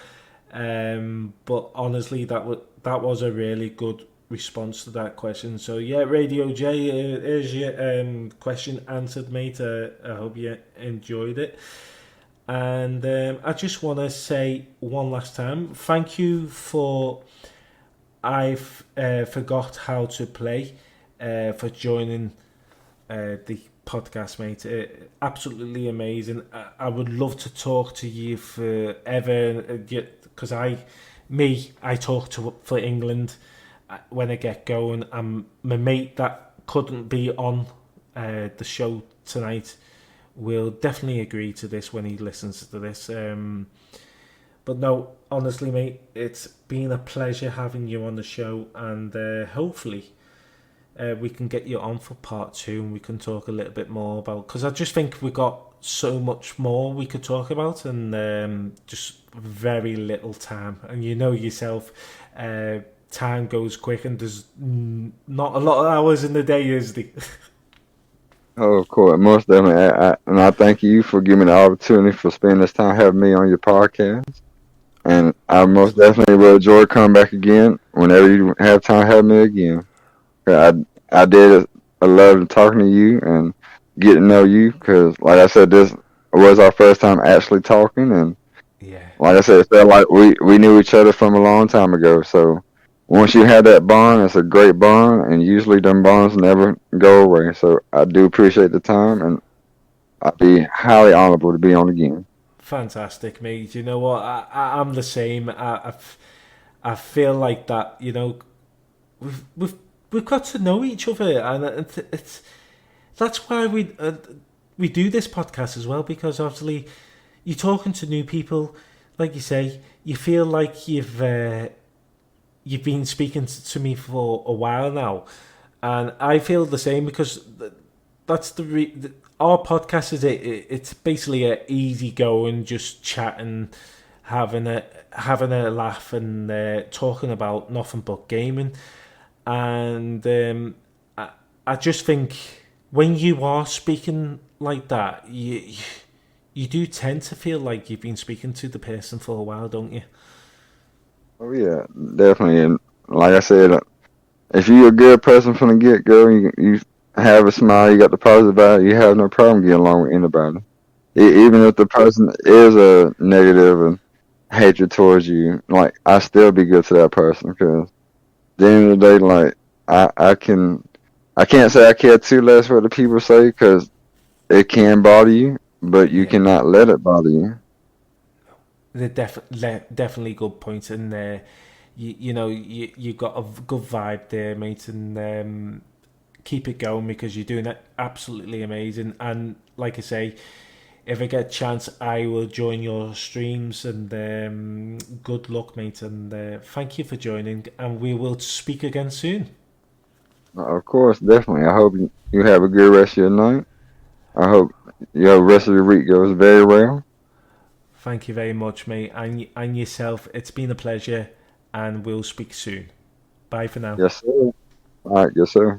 but honestly, that was a really good response to that question. So yeah, Radio J, is your question answered, mate. I hope you enjoyed it. And I just want to say one last time, thank you for I've forgot how to play for joining the podcast, mate. Absolutely amazing. I would love to talk to you forever because I talk to for England when I get going. My mate that couldn't be on the show tonight will definitely agree to this when he listens to this. But no, honestly, mate, it's been a pleasure having you on the show, and hopefully we can get you on for part 2 and we can talk a little bit more about, because I just think we got so much more we could talk about and just very little time. And you know yourself, time goes quick and there's not a lot of hours in the day, is there? Oh, of course, most definitely. And I thank you for giving me the opportunity for spending this time having me on your podcast. And I most definitely will enjoy coming back again whenever you have time having me again. I did a love talking to you and getting to know you because, like I said, this was our first time actually talking, and Yeah. like I said, it felt like we knew each other from a long time ago. So once you have that bond, it's a great bond, and usually them bonds never go away. So I do appreciate the time, and I'd be highly honorable to be on again. Fantastic, mate. You know what? I'm the same. I feel like that. You know, we've we've we've got to know each other, and it's that's why we do this podcast as well, because obviously you're talking to new people, like you say, you feel like you've been speaking to me for a while now, and I feel the same because that's our podcast is it's basically a easy going, just chatting, having a laugh and talking about nothing but gaming, and I just think when you are speaking like that, you do tend to feel like you've been speaking to the person for a while, don't you? Oh yeah, definitely. And like I said, if you're a good person from the get go, you have a smile, you got the positive vibe, you have no problem getting along with anybody. Even if the person is a negative and hatred towards you, like I still be good to that person because at the end of the day, like I can't say I care too less what the people say because it can bother you, but you Yeah. cannot let it bother you. They're definitely good points, and you know you got a good vibe there, mate, and keep it going because you're doing it absolutely amazing. And like I say, if I get a chance, I will join your streams. And good luck, mate, and thank you for joining. And we will speak again soon. Of course, definitely. I hope you have a good rest of your night. I hope your rest of your week goes very well. Thank you very much, mate, and yourself. It's been a pleasure, and we'll speak soon. Bye for now. Yes, sir. All right, yes, sir.